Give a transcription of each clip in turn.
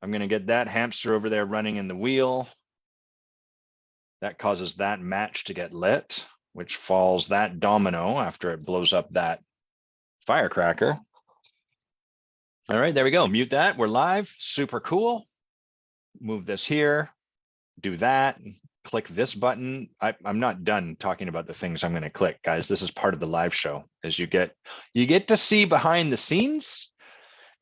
I'm going to get that hamster over there running in the wheel. That causes that match to get lit, which falls that domino after it blows up that firecracker. All right, there we go. Mute that. We're live. Super cool. Move this here. Do that. Click this button. I'm not done talking about the things I'm going to click, guys. This is part of the live show. As you get to see behind the scenes,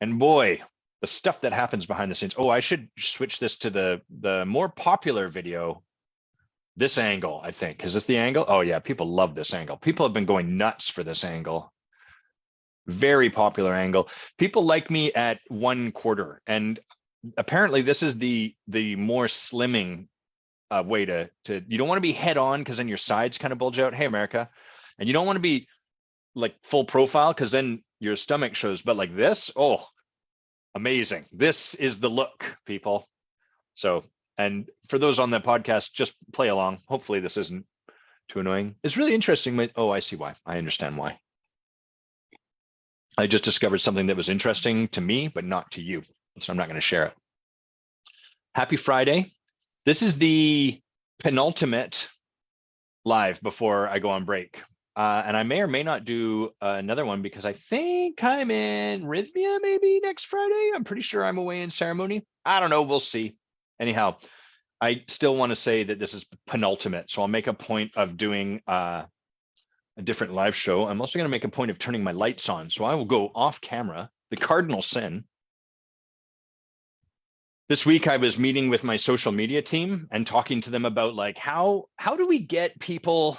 and boy, the stuff that happens behind the scenes. Oh, I should switch this to the more popular video. This angle, I think. Is this the angle? Oh yeah, people love this angle. People have been going nuts for this angle. Very popular angle. People like me at 1/4, and apparently this is the more slimming way to you don't want to be head on because then your sides kind of bulge out. Hey, America. And you don't want to be like full profile because then your stomach shows, but like this, oh, amazing. This is the look, people. So, and for those on the podcast, just play along. Hopefully this isn't too annoying. It's really interesting. Oh, I see why. I understand why. I just discovered something that was interesting to me, but not to you. So I'm not going to share it. Happy Friday. This is the penultimate live before I go on break. And I may or may not do another one because I think I'm in Rhythmia maybe next Friday. I'm pretty sure I'm away in ceremony. I don't know. We'll see. Anyhow, I still want to say that this is penultimate. So I'll make a point of doing a different live show. I'm also going to make a point of turning my lights on. So I will go off camera, the cardinal sin. This week I was meeting with my social media team and talking to them about like, how do we get people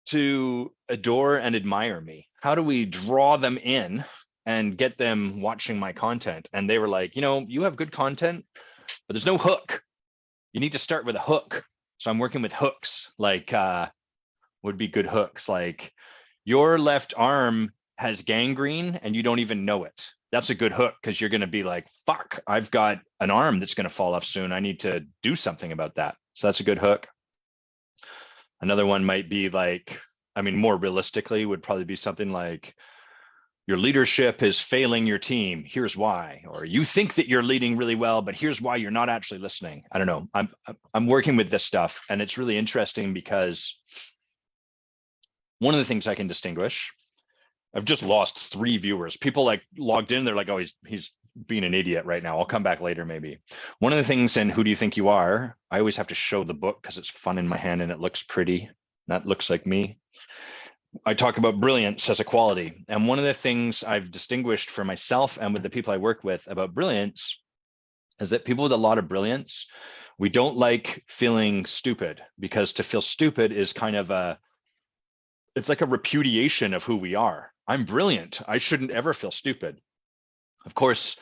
to adore and admire me? How do we draw them in and get them watching my content? And they were like, you know, you have good content, but there's no hook. You need to start with a hook. So I'm working with hooks, like would be good hooks. Like your left arm has gangrene and you don't even know it. That's a good hook because you're going to be like, fuck, I've got an arm that's going to fall off soon. I need to do something about that. So that's a good hook. Another one might be like, I mean, more realistically would probably be something like, your leadership is failing your team. Here's why. Or you think that you're leading really well, but here's why you're not actually listening. I don't know. I'm working with this stuff, and it's really interesting because one of the things I can distinguish, I've just lost 3 viewers. People like logged in, they're like, oh, he's being an idiot right now. I'll come back later maybe. One of the things in Who Do You Think You Are, I always have to show the book because it's fun in my hand and it looks pretty. That looks like me. I talk about brilliance as a quality. And one of the things I've distinguished for myself and with the people I work with about brilliance is that people with a lot of brilliance, we don't like feeling stupid, because to feel stupid is kind of it's like a repudiation of who we are. I'm brilliant. I shouldn't ever feel stupid. Of course,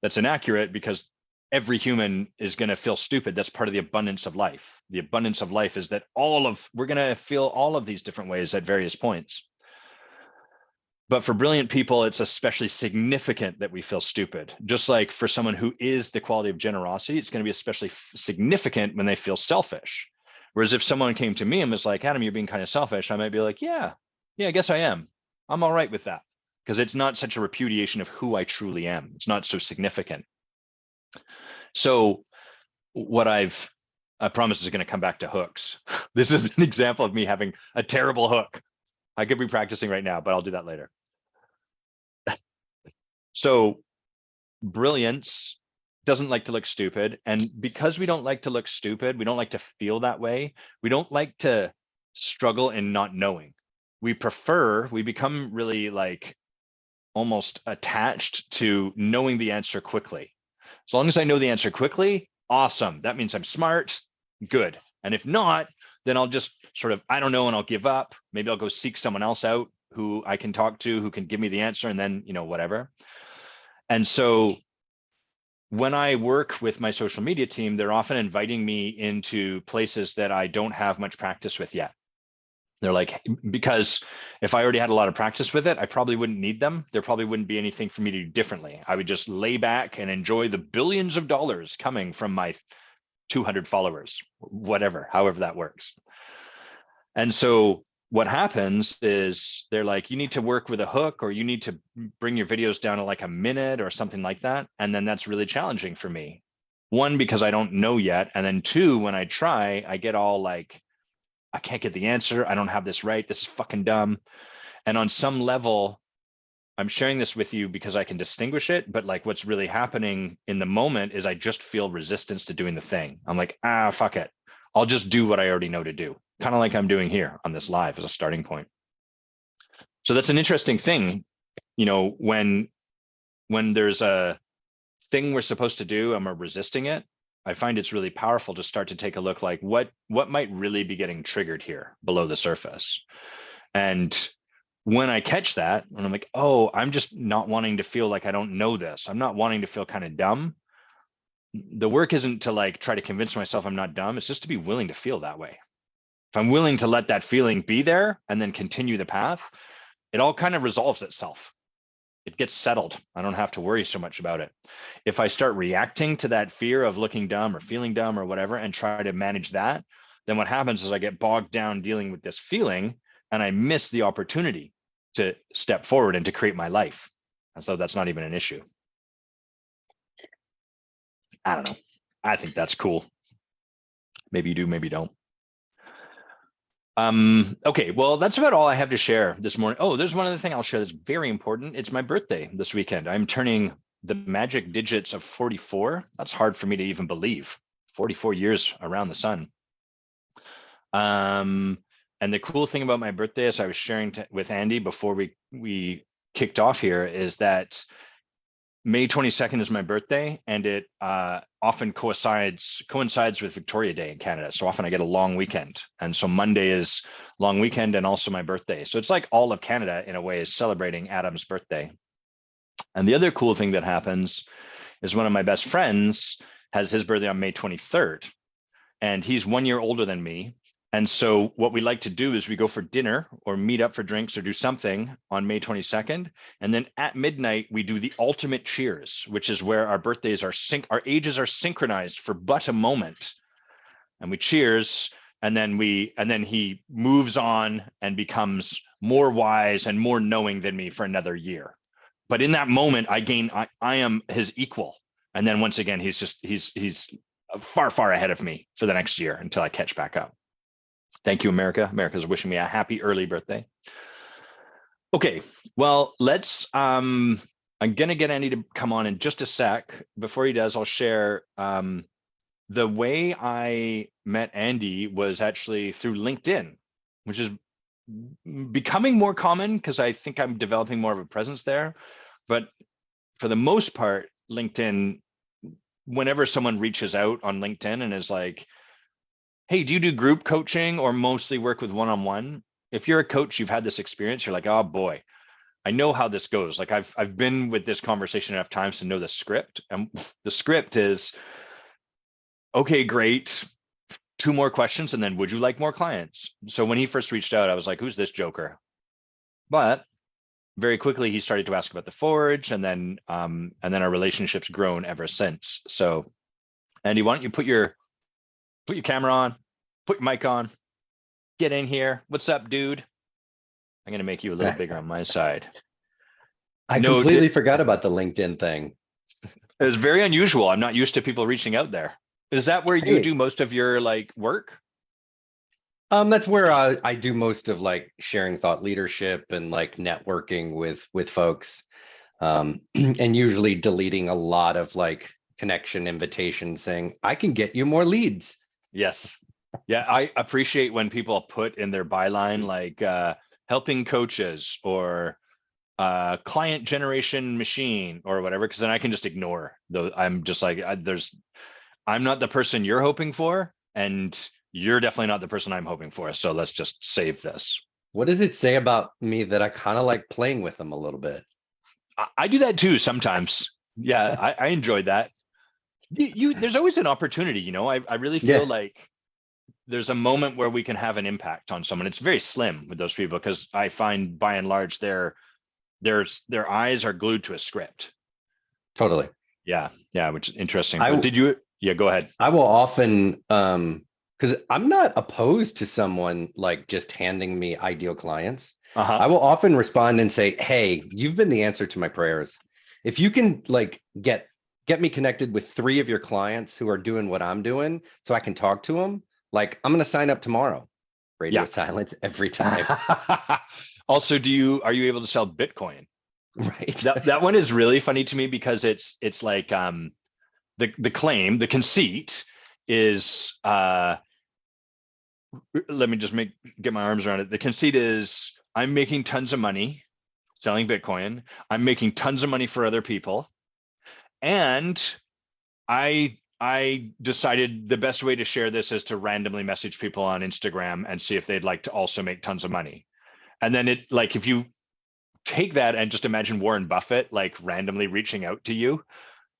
that's inaccurate because every human is going to feel stupid. That's part of the abundance of life. The abundance of life is that we're going to feel all of these different ways at various points. But for brilliant people, it's especially significant that we feel stupid. Just like for someone who is the quality of generosity, it's going to be especially significant when they feel selfish. Whereas if someone came to me and was like, Adam, you're being kind of selfish, I might be like, yeah, I guess I am. I'm all right with that, because it's not such a repudiation of who I truly am. It's not so significant. So what I promise is going to come back to hooks. This is an example of me having a terrible hook. I could be practicing right now, but I'll do that later. So brilliance doesn't like to look stupid. And because we don't like to look stupid, we don't like to feel that way. We don't like to struggle in not knowing. We become really like almost attached to knowing the answer quickly. As long as I know the answer quickly, awesome. That means I'm smart, good. And if not, then I'll just sort of, I don't know, and I'll give up. Maybe I'll go seek someone else out who I can talk to, who can give me the answer, and then, whatever. And so when I work with my social media team, they're often inviting me into places that I don't have much practice with yet. They're like, because if I already had a lot of practice with it, I probably wouldn't need them. There probably wouldn't be anything for me to do differently. I would just lay back and enjoy the billions of dollars coming from my 200 followers, whatever, however that works. And so what happens is they're like, you need to work with a hook, or you need to bring your videos down to like a minute or something like that. And then that's really challenging for me. One, because I don't know yet. And then two, when I try, I get all like, I can't get the answer. I don't have this right. This is fucking dumb. And on some level, I'm sharing this with you because I can distinguish it. But like what's really happening in the moment is I just feel resistance to doing the thing. I'm like, fuck it. I'll just do what I already know to do. Kind of like I'm doing here on this live as a starting point. So that's an interesting thing, when there's a thing we're supposed to do and we're resisting it. I find it's really powerful to start to take a look like what might really be getting triggered here below the surface. And when I catch that, and I'm like, oh, I'm just not wanting to feel like I don't know this. I'm not wanting to feel kind of dumb. The work isn't to like try to convince myself I'm not dumb. It's just to be willing to feel that way. If I'm willing to let that feeling be there and then continue the path, it all kind of resolves itself. It gets settled. I don't have to worry so much about it. If I start reacting to that fear of looking dumb or feeling dumb or whatever and try to manage that, then what happens is I get bogged down dealing with this feeling and I miss the opportunity to step forward and to create my life. And so that's not even an issue. I don't know. I think that's cool. Maybe you do, maybe you don't. Okay, well, that's about all I have to share this morning. Oh, there's one other thing I'll share that's very important. It's my birthday this weekend. I'm turning the magic digits of 44. That's hard for me to even believe. 44 years around the sun. And the cool thing about my birthday, as I was sharing with Andy before we kicked off here, is that May 22nd is my birthday, and it often coincides with Victoria Day in Canada. So often I get a long weekend. And so Monday is long weekend and also my birthday. So it's like all of Canada in a way is celebrating Adam's birthday. And the other cool thing that happens is one of my best friends has his birthday on May 23rd, and he's 1 year older than me. And so what we like to do is we go for dinner or meet up for drinks or do something on May 22nd. And then at midnight, we do the ultimate cheers, which is where our birthdays are our ages are synchronized for but a moment. And we cheers, and then he moves on and becomes more wise and more knowing than me for another year. But in that moment, I am his equal. And then once again, he's far, far ahead of me for the next year until I catch back up. Thank you, America. America's wishing me a happy early birthday. Okay, well, I'm gonna get Andy to come on in just a sec. Before he does, I'll share the way I met Andy was actually through LinkedIn, which is becoming more common because I think I'm developing more of a presence there. But for the most part, LinkedIn, whenever someone reaches out on LinkedIn and is like, hey, do you do group coaching or mostly work with one-on-one? If you're a coach, you've had this experience, you're like, oh boy, I know how this goes. Like I've been with this conversation enough times to know the script. And the script is, okay, great. 2 more questions. And then would you like more clients? So when he first reached out, I was like, who's this joker? But very quickly, he started to ask about the Forge, and then our relationship's grown ever since. So Andy, why don't you put your camera on, put your mic on, get in here. What's up, dude? I'm gonna make you a little bigger on my side. I completely forgot about the LinkedIn thing. It was very unusual. I'm not used to people reaching out there. Is that where you do most of your like work? That's where I do most of like sharing thought leadership and like networking with folks, and usually deleting a lot of like connection invitations saying I can get you more leads. Yes. Yeah, I appreciate when people put in their byline like helping coaches or client generation machine or whatever, because then I can just ignore those. I'm just like, I'm not the person you're hoping for, and you're definitely not the person I'm hoping for. So let's just save this. What does it say about me that I kind of like playing with them a little bit? I do that too sometimes. Yeah, I enjoyed that. There's always an opportunity, I really feel like there's a moment where we can have an impact on someone. It's very slim with those people because I find by and large their eyes are glued to a script. Totally. Yeah, which is interesting. Go ahead. I will often because I'm not opposed to someone like just handing me ideal clients. I will often respond and say, hey, you've been the answer to my prayers. If you can like get get me connected with 3 of your clients who are doing what I'm doing so I can talk to them. Like, I'm going to sign up tomorrow. Radio Yeah. silence every time. Also, are you able to sell Bitcoin? Right. That one is really funny to me because it's like the claim, the conceit is let me just get my arms around it. The conceit is I'm making tons of money selling Bitcoin. I'm making tons of money for other people. And I decided the best way to share this is to randomly message people on Instagram and see if they'd like to also make tons of money. And then if you take that and just imagine Warren Buffett like randomly reaching out to you, I mean,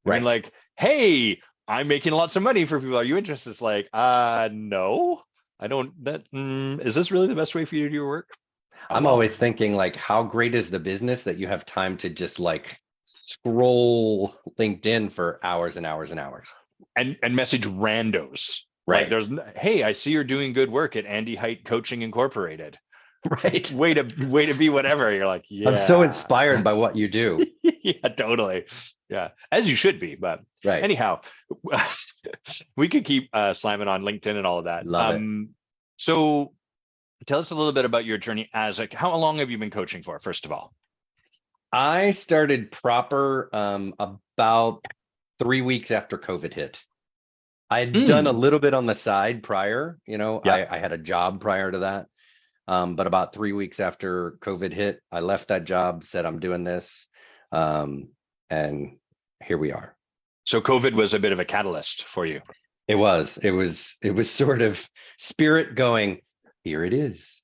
Right. like, hey, I'm making lots of money for people. Are you interested? It's like, no, I don't. Is this really the best way for you to do your work? Oh I'm well. always thinking, like, how great is the business that you have time to just like scroll LinkedIn for hours and hours and hours. And message randos. Like, Right. hey, I see you're doing good work at Andy Hite Coaching Incorporated. Right. Way to be whatever. You're like, I'm so yeah. inspired by what you do. Yeah, totally. Yeah, as you should be. But Right. anyhow, we could keep slamming on LinkedIn and all of that. Love it. So tell us a little bit about your journey as how long have you been coaching for, first of all? I started proper about 3 weeks after COVID hit. I had done a Mm, little bit on the side prior, yeah. I had a job prior to that. But about 3 weeks after COVID hit, I left that job, said I'm doing this. And here we are. So COVID was a bit of a catalyst for you. It was sort of spirit going, here it is.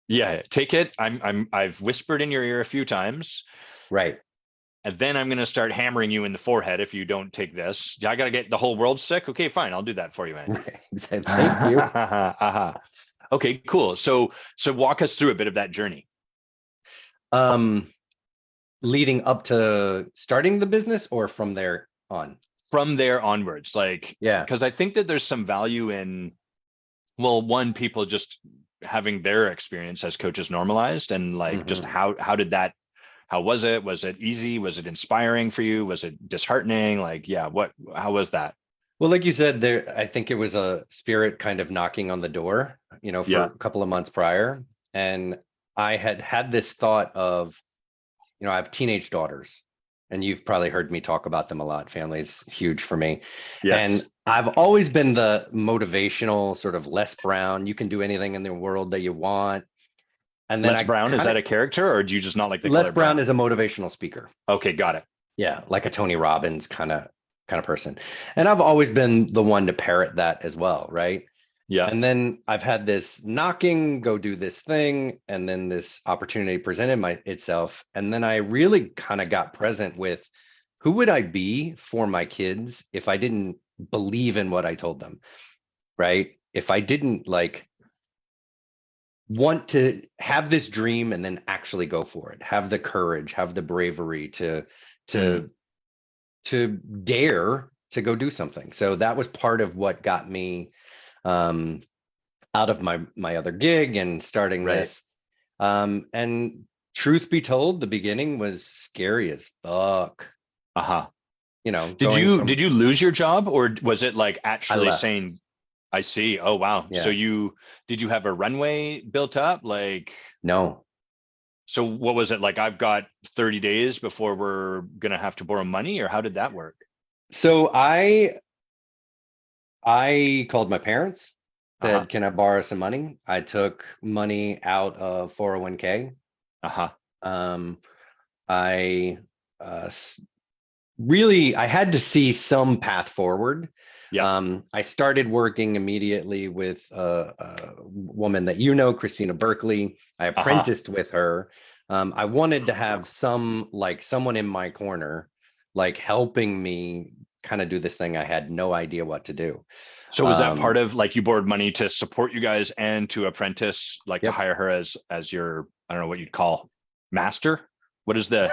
Yeah, take it. I've whispered in your ear a few times, Right. and then I'm going to start hammering you in the forehead if you don't take this. I got to get the whole world sick. Okay, fine. I'll do that for you, Andy. Right. Thank you. Uh-huh. Okay, cool. So walk us through a bit of that journey. Um, Leading up to starting the business or from there on? From there onwards, like, Yeah. because I think that there's some value in, well, one, people just having their experience as coaches normalized, and like just Mhm. how was it? Was it easy? Was it inspiring for you? Was it disheartening? Like, yeah, how was that? Well, like you said, I think it was a spirit kind of knocking on the door, for Yeah. a couple of months prior. And I had had this thought of, I have teenage daughters, and you've probably heard me talk about them a lot. Family's huge for me. Yes. And I've always been the motivational sort of Les Brown, you can do anything in the world that you want. And then Les I Brown, is kind that of, a character, or do you just not like the Les color Brown brown? is a motivational speaker. Okay, got it. Yeah, like a Tony Robbins kind of person. And I've always been the one to parrot that as well, right? Yeah. And then I've had this knocking, go do this thing, and then this opportunity presented itself. And then I really kind of got present with who would I be for my kids if I didn't believe in what I told them, right? If I didn't like want to have this dream and then actually go for it, have the courage, have the bravery Mm, to to dare to go do something. So that was part of what got me um, out of my other gig and starting right. this. And truth be told, the beginning was scary as fuck. Uh-huh. Did Going you from did you lose your job, or was it like I actually left. saying, I see. Oh wow. So Yeah. did you have a runway built up? Like, No. so what was it like? I've got 30 days before we're gonna have to borrow money, or how did that work? So I called my parents, Uh-huh. said, "Can I borrow some money?" I took money out of 401k. Uh-huh. Um, I uh, really I had to see some path forward. Yep. I started working immediately with a woman that Christina Berkeley. I Uh-huh. apprenticed with her. I wanted to have someone in my corner, like helping me kind of do this thing. I had no idea what to do. So was that part of, like, you borrowed money to support you guys and to apprentice, like to Yep. hire her as your, I don't know what you'd call, master? What is the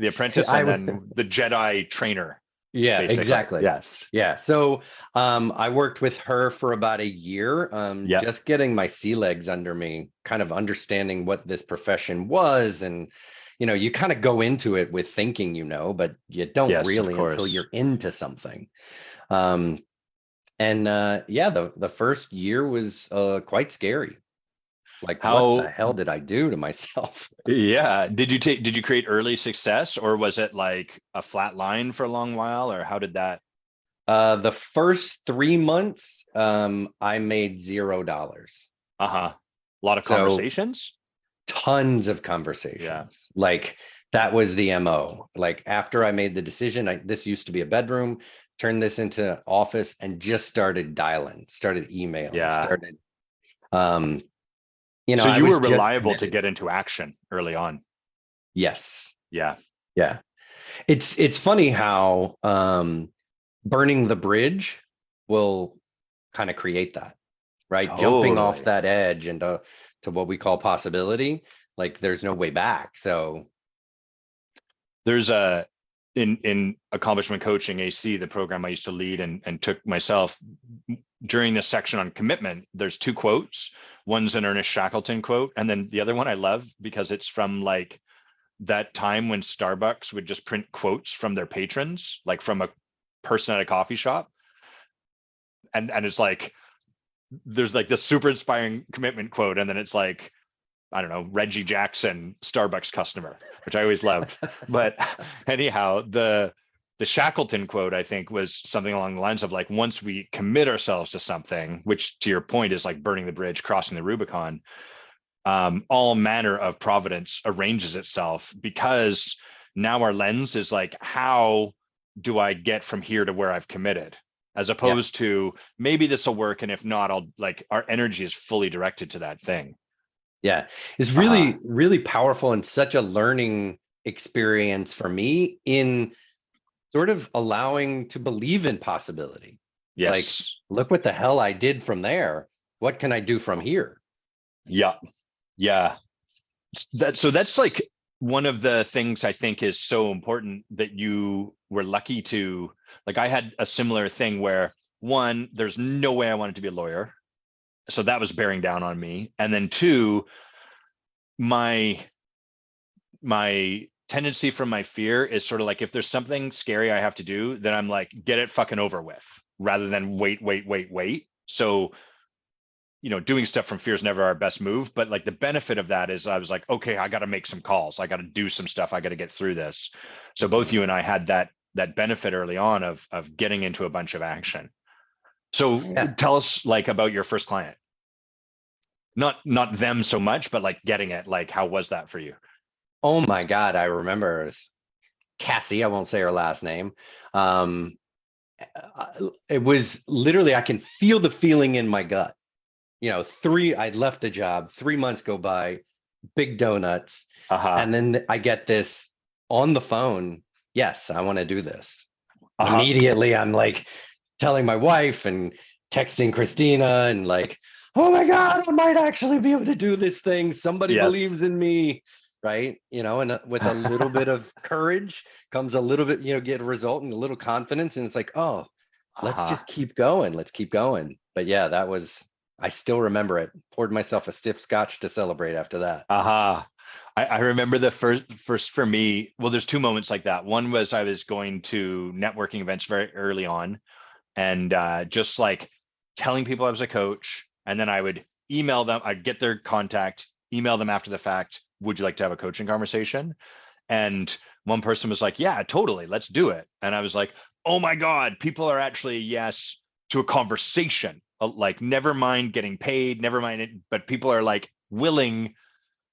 apprentice I and would. then the Jedi trainer, Yeah, basically? exactly. Yes. Yeah. So I worked with her for about a year, Yep. just getting my sea legs under me, kind of understanding what this profession was and, you kind of go into it with thinking, but you don't Yes, of really until course. you're into something. Um, and yeah, the first year was quite scary. Like, what the How, hell did I do to myself? yeah, did you create early success, or was it like a flat line for a long while, or how did that? The first 3 months, I made $0. Uh-huh. A lot of So conversations? tons of Yeah. conversations. Like that was the MO. Like after I made the decision, this used to be a bedroom, turned this into office and just started dialing, started emailing, Yeah. started So I you was were just reliable to committed. get into action early on. Yes. Yeah. Yeah. It's funny how burning the bridge will kind of create that, right? Jumping off Totally. that edge into to what we call possibility, like there's no way back. So There's a in accomplishment coaching AC, the program I used to lead and took myself during this section on commitment, there's two quotes. One's an Ernest Shackleton quote, and then the other one I love because it's from like that time when Starbucks would just print quotes from their patrons, like from a person at a coffee shop. And it's like there's like this super inspiring commitment quote, and then it's like, I don't know, Reggie Jackson, Starbucks customer, which I always loved. But anyhow, the Shackleton quote, I think, was something along the lines of like, once we commit ourselves to something, which to your point is like burning the bridge, crossing the Rubicon, all manner of providence arranges itself, because now our lens is like, how do I get from here to where I've committed? As yeah. opposed to maybe this will work, and if not, I'll like, our energy is fully directed to that thing. Yeah, it's Uh-huh. really, really powerful and such a learning experience for me in sort of allowing to believe in possibility. Like, Yes. look what the hell I did from there. What can I do from here? Yeah. Yeah. So that's like one of the things I think is so important, that you were lucky to, like, I had a similar thing where, one, there's no way I wanted to be a lawyer. So that was bearing down on me. And then two, my my tendency from my fear is sort of like, if there's something scary I have to do, then I'm like, get it fucking over with, rather than wait. So, doing stuff from fear is never our best move. But like, the benefit of that is I was like, okay, I got to make some calls. I got to do some stuff. I got to get through this. So both Mhm. you and I had that benefit early on of getting into a bunch of action. So Yeah. tell us like about your first client. Not them so much, but like getting it. Like, how was that for you? Oh my God, I remember it was Cassie. I won't say her last name. Um, it was literally, I can feel the feeling in my gut. I'd left a job, 3 months go by, big donuts. Uh-huh. And then I get this on the phone. Yes, I want to do this. Uh-huh. Immediately, I'm like telling my wife and texting Christina and like, oh my God, I might actually be able to do this thing. Somebody Yes. believes in me. Right. And with a little bit of courage comes a little bit, get a result and a little confidence. And it's like, oh, let's Uh-huh. just keep going. Let's keep going. But yeah, I still remember it. Poured myself a stiff scotch to celebrate after that. Uh-huh. I remember the first for me. Well, there's two moments like that. One was I was going to networking events very early on, and just like telling people I was a coach, and then I would email them. I'd get their contact, email them after the fact. Would you like to have a coaching conversation? And one person was like, yeah, totally, let's do it. And I was like, oh my God, people are actually yes to a conversation. Like, never mind getting paid, never mind it, but people are like willing,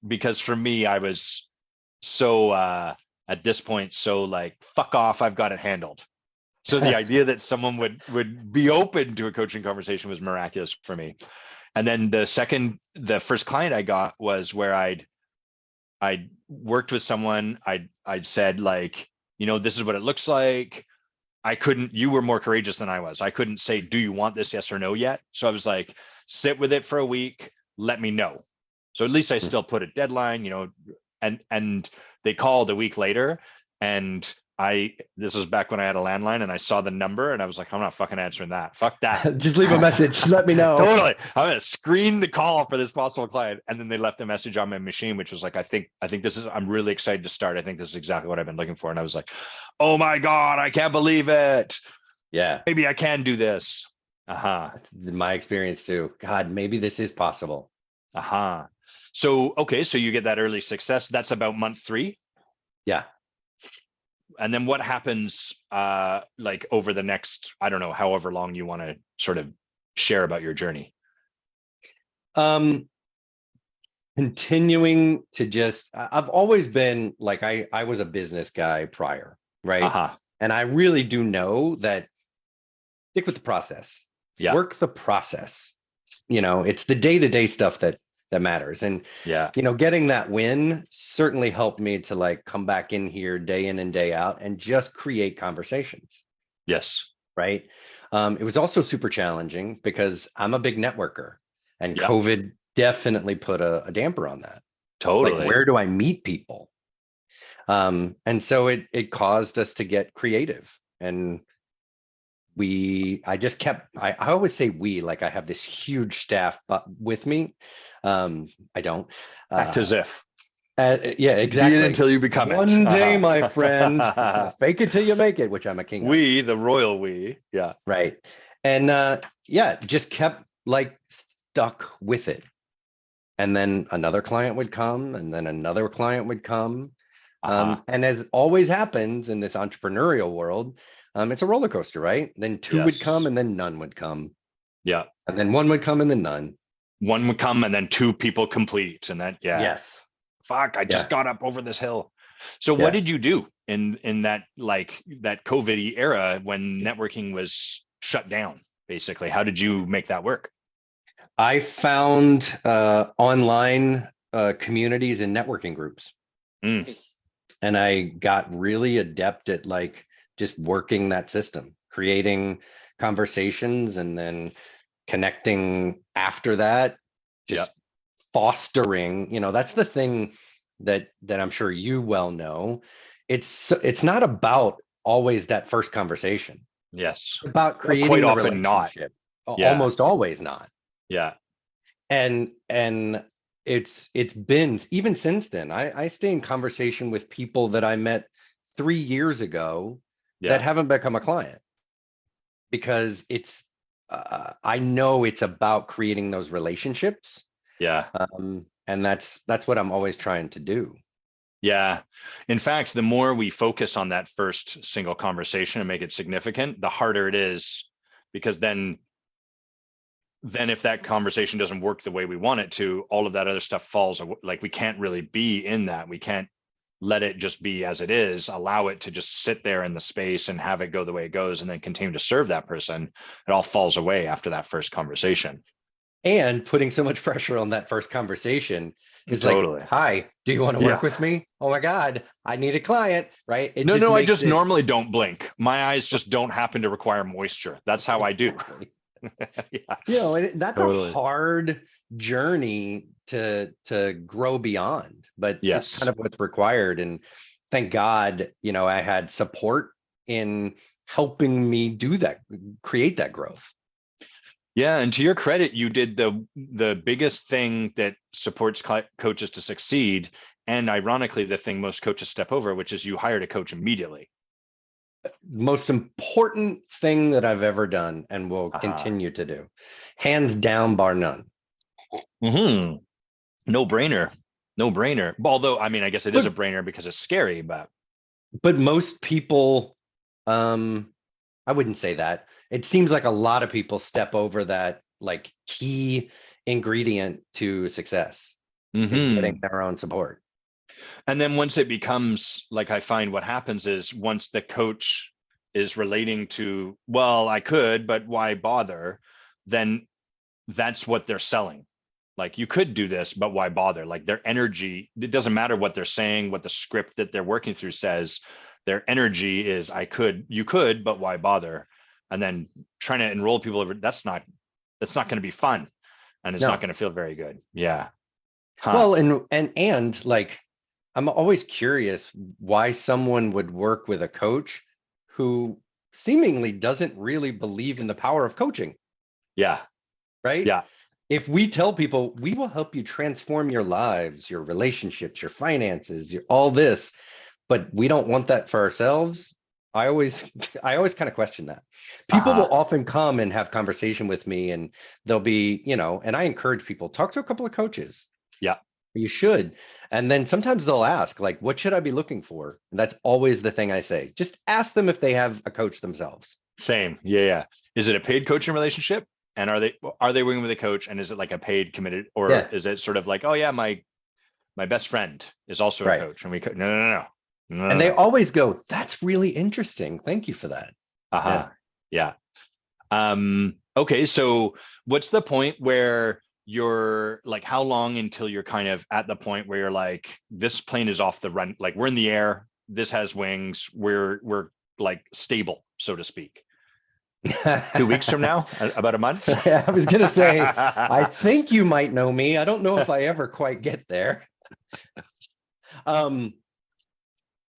because for me, I was so at this point, so like, fuck off, I've got it handled. So the idea that someone would be open to a coaching conversation was miraculous for me. And then the first client I got was where I'd worked with someone. I'd said like, this is what it looks like. You were more courageous than I was. I couldn't say, do you want this, yes or no yet? So I was like, sit with it for a week, let me know. So at least I still put a deadline, and they called a week later, and this was back when I had a landline and I saw the number and I was like, I'm not fucking answering that. Fuck that. Just leave a message. Let me know. Totally. I'm gonna screen the call for this possible client. And then they left a message on my machine, which was like, I think I'm really excited to start. I think this is exactly what I've been looking for. And I was like, oh my God, I can't believe it. Yeah. Maybe I can do this. That's my experience too. God, maybe this is possible. So, okay. So you get that early success. That's about month 3. Yeah. And then what happens like over the next, I don't know, however long you want to sort of share about your journey? Continuing to just, I've always been like, I was a business guy prior, right? And I really do know that stick with the process, Yeah. work the process. It's the day-to-day stuff that matters. And yeah, getting that win certainly helped me to like come back in here day in and day out and just create conversations. Yes. Right. It was also super challenging because I'm a big networker, and COVID definitely put a damper on that. Totally. Like, where do I meet people? And so it caused us to get creative, and I just kept, I always say we, like I have this huge staff with me. I don't. Act as if. Yeah, exactly. Be it until you become One day, my friend, fake it till you make it, which I'm a king of. We, the royal we. Yeah. Right. And just kept like stuck with it. And then another client would come, and then another client would come. And as always happens in this entrepreneurial world, it's a roller coaster, right? Then two would come, and then none would come. Yeah. And then one would come, and then none. One would come, and then 2 people complete. And that, Yes. Fuck, I just got up over this hill. So what did you do in that, like that COVID era when networking was shut down, basically? How did you make that work? I found online communities and networking groups. And I got really adept at like just working that system, creating conversations, and then connecting after that, just fostering, that's the thing that I'm sure you well know. It's not about always that first conversation. Yes. It's about creating quite the often relationship. Not. Almost always not. Yeah. And it's been, even since then, I stay in conversation with people that I met 3 years ago that haven't become a client, because it's I know it's about creating those relationships. And that's what I'm always trying to do. Yeah. In fact, the more we focus on that first single conversation and make it significant, the harder it is, because then if that conversation doesn't work the way we want it to, all of that other stuff falls. Like, we can't really be in that. We can't let it just be as it is, allow it to just sit there in the space and have it go the way it goes, and then continue to serve that person. It all falls away after that first conversation. And putting so much pressure on that first conversation is like, hi, do you want to work with me? Oh my God, I need a client, right? No, I just normally don't blink. My eyes just don't happen to require moisture. That's how I do. And that's a hard journey to grow beyond, but it's kind of what's required. And thank God, I had support in helping me do that, create that growth. Yeah, and to your credit, you did the biggest thing that supports coaches to succeed, and ironically, the thing most coaches step over, which is you hired a coach immediately. Most important thing that I've ever done and will continue to do, hands down, bar none. No brainer. Although, I mean, I guess it is a brainer because it's scary, but most people, I wouldn't say that. It seems like a lot of people step over that like key ingredient to success, is getting their own support. And then once it becomes like, I find what happens is, once the coach is relating to, well, I could, but why bother? Then that's what they're selling. Like, you could do this, but why bother? Like, their energy, it doesn't matter what they're saying, what the script that they're working through says. Their energy is, you could, but why bother? And then trying to enroll people over, that's not going to be fun, and it's not going to feel very good. Yeah. Well, and like, I'm always curious why someone would work with a coach who seemingly doesn't really believe in the power of coaching, Yeah. right? Yeah. If we tell people we will help you transform your lives, your relationships, your finances, all this, but we don't want that for ourselves, I always I always kind of question that. People Uh-huh. will often come and have conversation with me and they'll be, and I encourage people, talk to a couple of coaches. Yeah. You should. And then sometimes they'll ask, like, what should I be looking for? And that's always the thing I say. Just ask them if they have a coach themselves. Same. Yeah. Yeah. Is it a paid coaching relationship? And are they working with a coach? And is it like a paid committed, or Yeah, is it sort of like, oh yeah, my best friend is also a right. coach, and no, no, no, no, no, And no, they no. always go, that's really interesting. Thank you for that. Yeah. Uh-huh. Yeah. Okay, so what's the point where you're like, how long until you're kind of at the point where you're like, this plane is off the run, like we're in the air, this has wings, we're like stable, so to speak. 2 weeks from now, about a month. I was going to say, I think you might know me. I don't know if I ever quite get there. Um,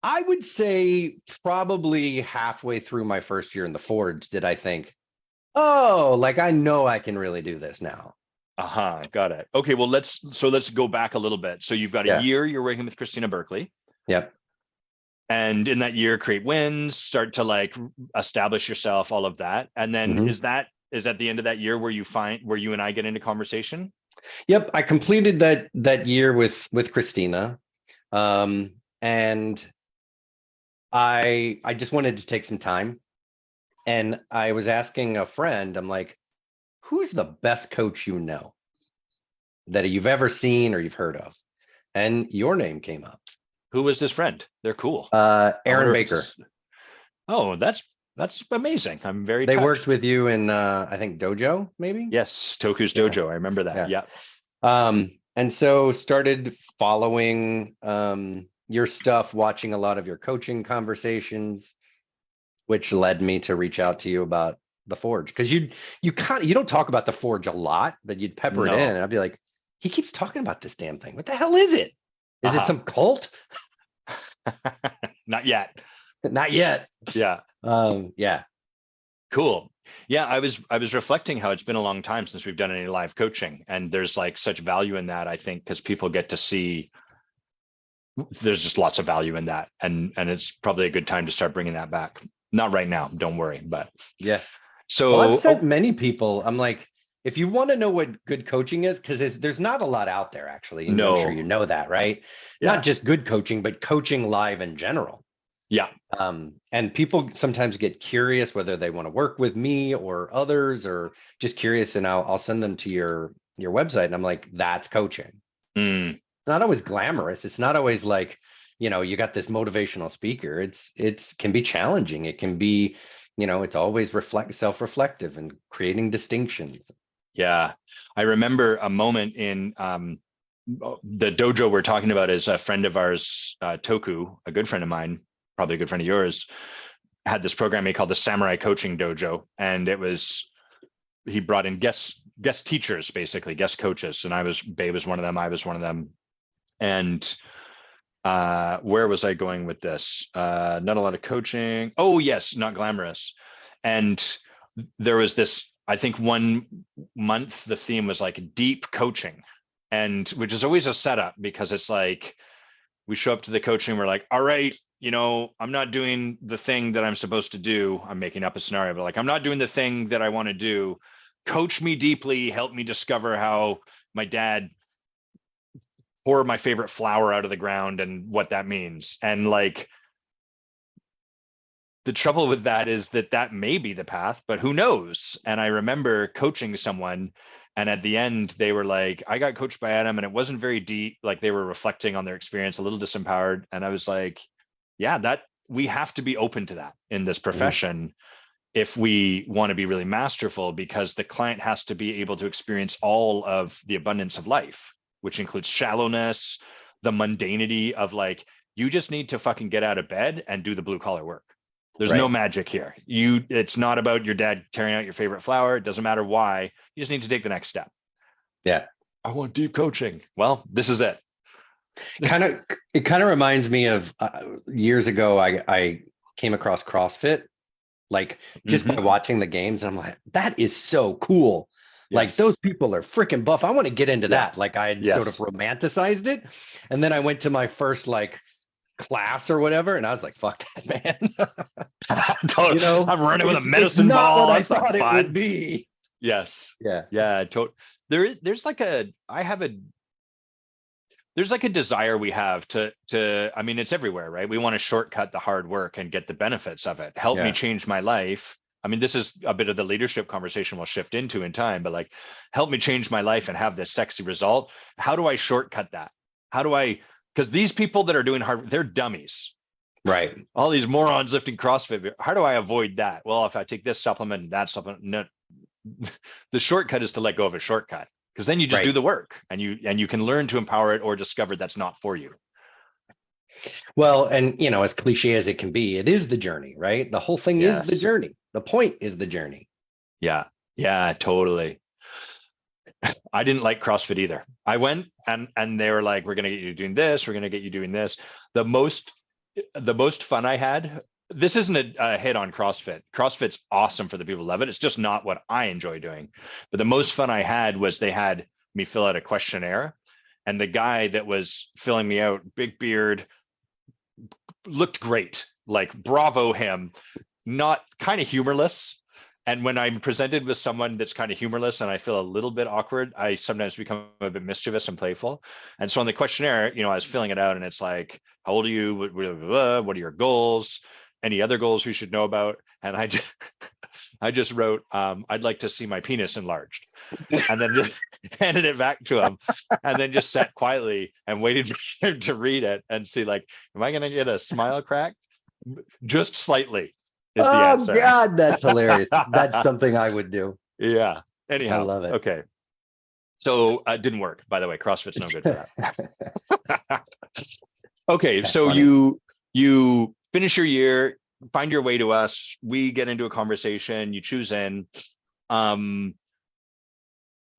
I would say probably halfway through my first year in the Forge did I think, oh, like I know I can really do this now. Uh-huh, got it. Okay, well let's go back a little bit. So you've got a Yeah. year you're working with Christina Berkeley, Yep. and in that year create wins, start to like establish yourself, all of that. And then Hmm. is at the end of that year where you and I get into conversation? Yep. I completed that year with Christina. Um, and I just wanted to take some time. And I was asking a friend, I'm like, who's the best coach you know that you've ever seen or you've heard of? And your name came up. Who was this friend? They're cool. I Aaron wonder if it's Baker. oh, that's amazing. I'm very They worked touched. with you in I think Dojo, maybe? Yes, Toku's Yeah, Dojo. I remember that. yeah. Yeah. And so started following your stuff, watching a lot of your coaching conversations, which led me to reach out to you about the Forge. Because you don't talk about the Forge a lot, but you'd pepper it in, No. and I'd be like, he keeps talking about this damn thing. What the hell is it? Is it Uh-huh. some cult? Not yet. Not yet. Yeah. Yeah. Cool. Yeah, I was reflecting how it's been a long time since we've done any live coaching, and there's like such value in that, I think, because people get to see there's just lots of value in that, and it's probably a good time to start bringing that back. Not right now, don't worry, but Yeah. Well, I've so sent many people, I'm like, if you want to know what good coaching is, because there's not a lot out there actually, and I'm sure you no. know that, right? Not Yeah. just good coaching, but coaching live in general. Yeah. And people sometimes get curious whether they want to work with me or others, or just curious, and I'll send them to your website, and I'm like, that's coaching. Mm, It's not always glamorous. It's not always like, you got this motivational speaker. It's can be challenging. It can be, it's always self-reflective and creating distinctions. yeah. I remember a moment in the dojo we're talking about is a friend of ours, Toku, a good friend of mine, probably a good friend of yours, had this program he called the Samurai Coaching Dojo, and he brought in guest teachers, basically guest coaches, and Babe was one of them, I was one of them, and where was I going with this? Not a lot of coaching. Oh yes, not glamorous, and there was this. I think 1 month the theme was like deep coaching, and which is always a setup because it's like we show up to the coaching, we're like, all right, I'm not doing the thing that I'm supposed to do. I'm making up a scenario, but like, I'm not doing the thing that I want to do. Coach me deeply, help me discover how my dad pour my favorite flower out of the ground and what that means. And like, the trouble with that is that may be the path, but who knows? And I remember coaching someone, and at the end they were like, I got coached by Adam and it wasn't very deep. Like they were reflecting on their experience, a little disempowered. And I was like, yeah, that we have to be open to that in this Mhm. profession if we want to be really masterful, because the client has to be able to experience all of the abundance of life, which includes shallowness, the mundanity of like, you just need to fucking get out of bed and do the blue collar work. There's no Right. magic here. It's not about your dad tearing out your favorite flower. It doesn't matter why. You just need to take the next step. Yeah. I want deep coaching. Well, this is it. It kind of reminds me of years ago. I came across CrossFit, like just by Hmm. watching the games. And I'm like, that is so cool. Like Yes. those people are freaking buff. I want to get into Yeah. that. Like I had sort of Yes. romanticized it. And then I went to my first like class or whatever, and I was like, fuck that, man. You know, I'm running with a it's medicine not what ball. I That's not thought it would fun. be. Yes. Yeah. Yeah. There's like there's like a desire we have to, I mean, it's everywhere, right? We want to shortcut the hard work and get the benefits of it. Help me Yeah. change my life. I mean, this is a bit of the leadership conversation we'll shift into in time, but like, help me change my life and have this sexy result. How do I shortcut that? How do I, because these people that are doing hard, they're dummies. Right. All these morons lifting CrossFit. How do I avoid that? Well, if I take this supplement and that supplement, no, the shortcut is to let go of a shortcut, because then you just do Right. the work and you can learn to empower it or discover that's not for you. Well, and you know, as cliche as it can be, it is the journey, right? The whole thing is the Yes. journey. The point is the journey. Yeah. Yeah, totally. I didn't like CrossFit either. I went and they were like, we're gonna get you doing this, we're gonna get you doing this. The most the most fun I had, this isn't a hit on CrossFit. CrossFit's awesome for the people who love it. It's just not what I enjoy doing. But the most fun I had was they had me fill out a questionnaire, and the guy that was filling me out, big beard, looked great. Like bravo him, not kind of humorless. And when I'm presented with someone that's kind of humorless and I feel a little bit awkward, I sometimes become a bit mischievous and playful. And so on the questionnaire, I was filling it out and it's like, how old are you? What are your goals? Any other goals we should know about? And I just wrote, I'd like to see my penis enlarged, and then just handed it back to him, and then just sat quietly and waited for him to read it and see, like, am I going to get a smile crack? Just slightly is the Oh answer. God, that's hilarious. That's something I would do. Yeah. I Anyhow, love it. okay. So it didn't work, by the way. CrossFit's no good for that. Okay, That's so funny. you finish your year, find your way to us. We get into a conversation. You choose in. Um,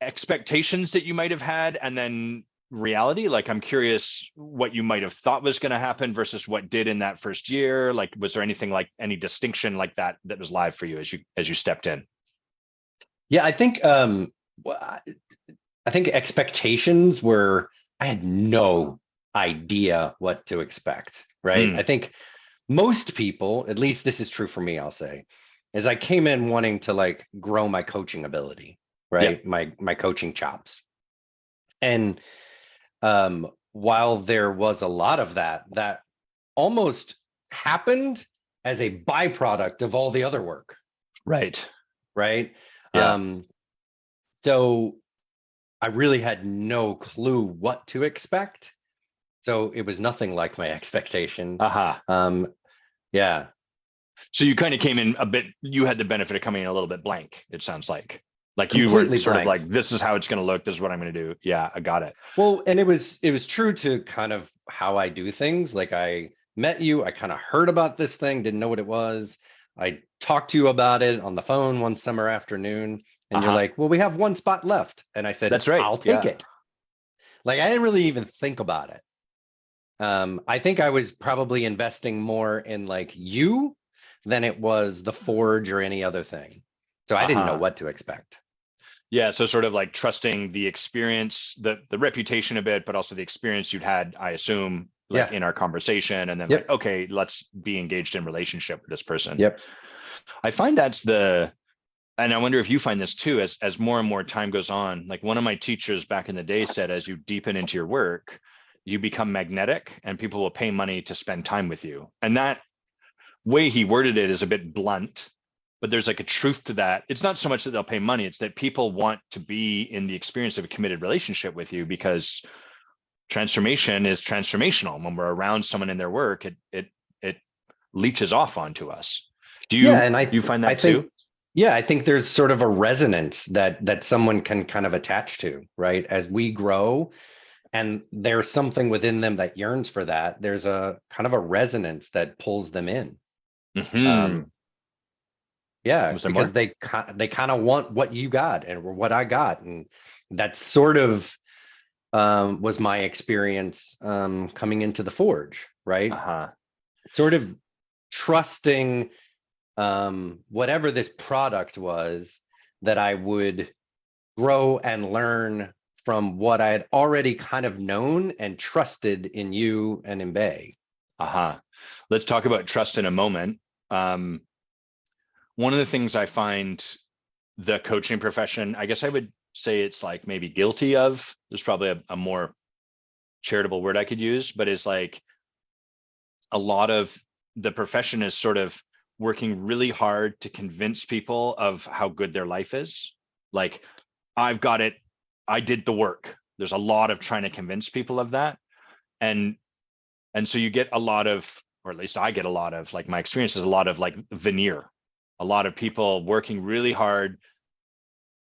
Expectations that you might have had, and then reality. Like, I'm curious what you might have thought was going to happen versus what did in that first year. Like, was there anything, like any distinction like that that was live for you as you stepped in? Yeah, I think I think expectations were, I had no idea what to expect, right? I Mm, think most people, at least this is true for me, I'll say, is I came in wanting to like grow my coaching ability, yeah. right? My coaching chops. And while there was a lot of that, that almost happened as a byproduct of all the other work, Right. right? Yeah. Um, so I really had no clue what to expect. So it was nothing like my expectation. Aha. Yeah, So you kind of came in a bit, you had the benefit of coming in a little bit blank, it sounds like. Like you weren't completely sort of blank. like, this is how it's going to look, this is what I'm going to do. Yeah, I got it. Well, and it was true to kind of how I do things. Like I met you, I kind of heard about this thing, didn't know what it was. I talked to you about it on the phone one summer afternoon, and you're Uh-huh. like, "Well, we have one spot left." And I said, That's right. "I'll take Yeah. it." Like I didn't really even think about it. I think I was probably investing more in like you than it was the forge or any other thing. So I didn't know Uh-huh. what to expect. Yeah, so sort of like trusting the experience, the reputation a bit, but also the experience you'd had, I assume, like Yeah. in our conversation, and then like, Yep. okay, let's be engaged in relationship with this person. Yep. I find that's the, and I wonder if you find this too, as more and more time goes on. Like one of my teachers back in the day said, as you deepen into your work, you become magnetic and people will pay money to spend time with you. And that way he worded it is a bit blunt, but there's like a truth to that. It's not so much that they'll pay money, it's that people want to be in the experience of a committed relationship with you, because transformation is transformational. When we're around someone in their work, it leeches off onto us. Do Yeah, you and do you find I that too? think yeah, I think there's sort of a resonance that someone can kind of attach to, right? As we grow and there's something within them that yearns for that, there's a kind of a resonance that pulls them in. Hmm. Um, yeah, Was there because more? they kind of want what you got and what I got, and that's sort of was my experience coming into the Forge, right? Uh-huh. Sort of trusting whatever this product was, that I would grow and learn from what I had already kind of known and trusted in you and in Bay. Uh-huh. Let's talk about trust in a moment. Um, One of the things I find the coaching profession, I guess I would say it's like maybe guilty of, there's probably a more charitable word I could use, but it's like a lot of the profession is sort of working really hard to convince people of how good their life is. Like, I've got it, I did the work. There's a lot of trying to convince people of that. And so you get a lot of, or at least I get a lot of, like, my experience is a lot of like veneer, a lot of people working really hard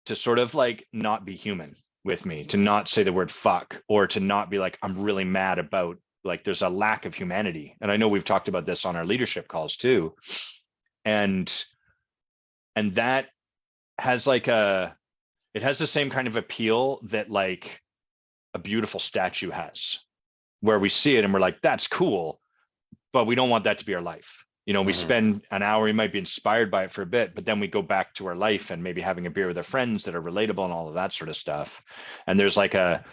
to sort of like not be human with me, to not say the word fuck, or to not be like, I'm really mad about, like, there's a lack of humanity. And I know we've talked about this on our leadership calls too. And that has like it has the same kind of appeal that like a beautiful statue has, where we see it and we're like, that's cool, but we don't want that to be our life. You know, we Mhm. spend an hour, we might be inspired by it for a bit, but then we go back to our life and maybe having a beer with our friends that are relatable and all of that sort of stuff. And there's like a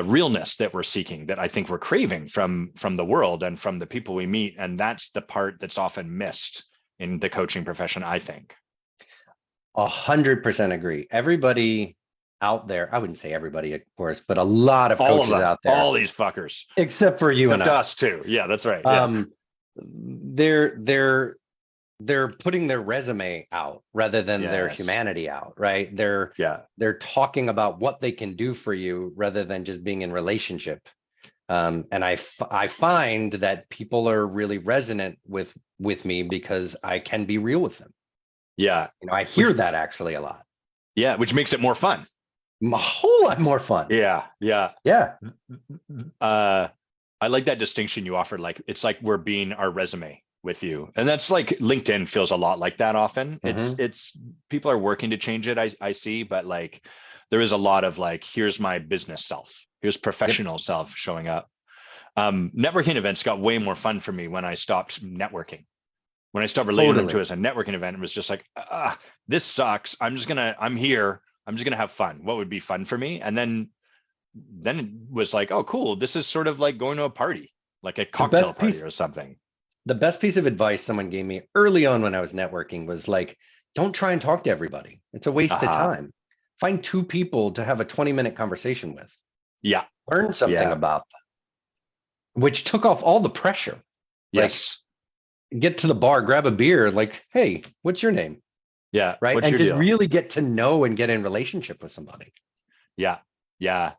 realness that we're seeking, that I think we're craving from the world and from the people we meet. And that's the part that's often missed in the coaching profession, I think. 100% agree. Everybody out there, I wouldn't say everybody, of course, but a lot of All of coaches them, out there, all these fuckers, except for you and except I, us too. Yeah, that's right. Yeah. um, they're putting their resume out rather than their Yes. humanity out, right? They're Yeah. they're talking about what they can do for you rather than just being in relationship. And I find that people are really resonant with me because I can be real with them. Yeah. You know, I Which, hear that actually a lot. yeah, which makes it more fun. A whole lot more fun. Yeah. Yeah. Yeah, uh I like that distinction you offered. Like, it's like we're being our resume with you, and that's like LinkedIn feels a lot like that often. hmm It's people are working to change it, I see, but like there is a lot of like, here's my business self, here's yep, professional self showing up. Networking events got way more fun for me when I stopped networking. When I stopped relating them to totally. as a networking event, it was just like, this sucks. I'm here. I'm just gonna have fun. What would be fun for me? And then it was like, oh, cool. This is sort of like going to a party, like a The cocktail best party piece, or something. the best piece of advice someone gave me early on when I was networking was like, don't try and talk to everybody. It's a waste of Uh-huh. time. Find two people to have a 20-minute conversation with. Yeah. Learn something Yeah. about them, which took off all the pressure. Like, Yes. get to the bar, grab a beer, like, hey, what's your name? Yeah. Right. What's And your just deal? really get to know and get in relationship with somebody. Yeah. Yeah.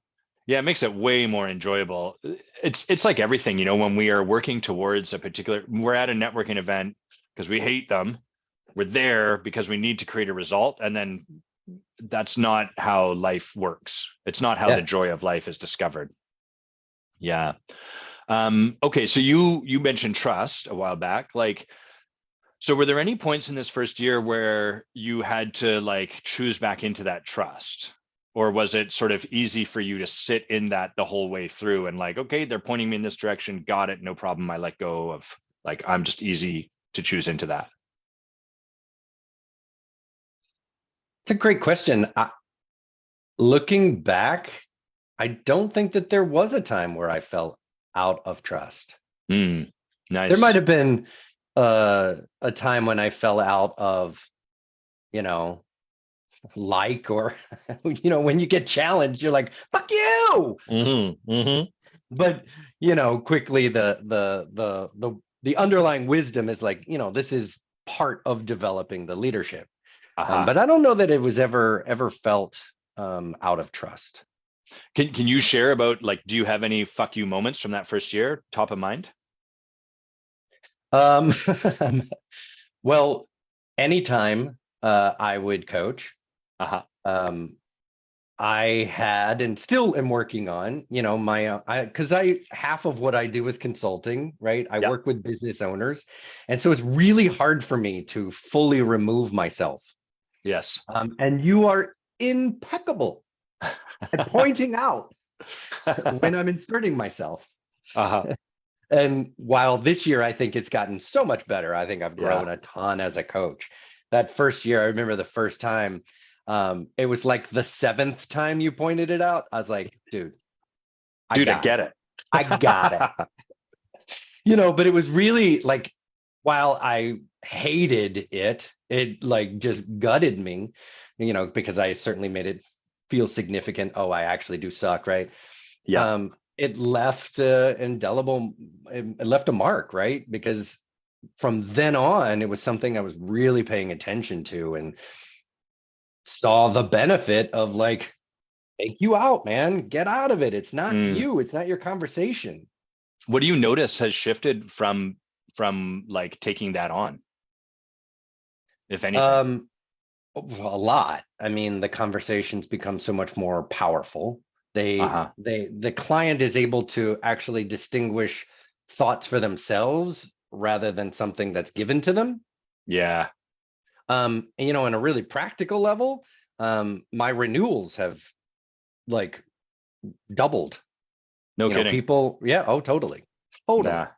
Yeah. It makes it way more enjoyable. It's like everything, when we are working towards a particular, we're at a networking event because we hate them. We're there because we need to create a result. And then that's not how life works. It's not how the Yeah. joy of life is discovered. Yeah. Okay. So you mentioned trust a while back. Like, so were there any points in this first year where you had to like choose back into that trust? Or was it sort of easy for you to sit in that the whole way through and like, okay, they're pointing me in this direction, got it, no problem. I let go of, like, I'm just easy to choose into that. It's a great question. Looking back, I don't think that there was a time where I felt out of trust. Mm, There might nice. have been a time when I fell out of, you know, like, or, when you get challenged, you're like, fuck you. Mm-hmm. But, quickly the underlying wisdom is like, this is part of developing the leadership. Uh-huh. But I don't know that it was ever felt out of trust. Can you share about, like, do you have any fuck you moments from that first year top of mind? Um, well, anytime I would coach, Uh-huh. um, I had and still am working on, my because I half of what I do is consulting, right? I Yeah. work with business owners, and so it's really hard for me to fully remove myself. Yes. And you are impeccable at pointing out when I'm inserting myself. Uh-huh. And while this year I think it's gotten so much better, I think I've Yeah. grown a ton as a coach. That first year, I remember the first time, it was like the seventh time you pointed it out. I was like, dude, I Dude, I got get it. it. I got it. But it was really like, while I hated it, it like just gutted me, because I certainly made it feel significant. Oh, I actually do suck, right? Yeah. It left indelible, it left a mark, right? Because from then on, it was something I was really paying attention to and saw the benefit of, like, take you out, man. Get out of it. It's not Mm. you, it's not your conversation. What do you notice has shifted from like taking that on, if anything? Um, a lot. I mean, the conversations become so much more powerful. Uh-huh. The client is able to actually distinguish thoughts for themselves rather than something that's given to them. Yeah. On a really practical level, my renewals have, like, doubled. No kidding. People, yeah, oh, totally. Totally. Yeah.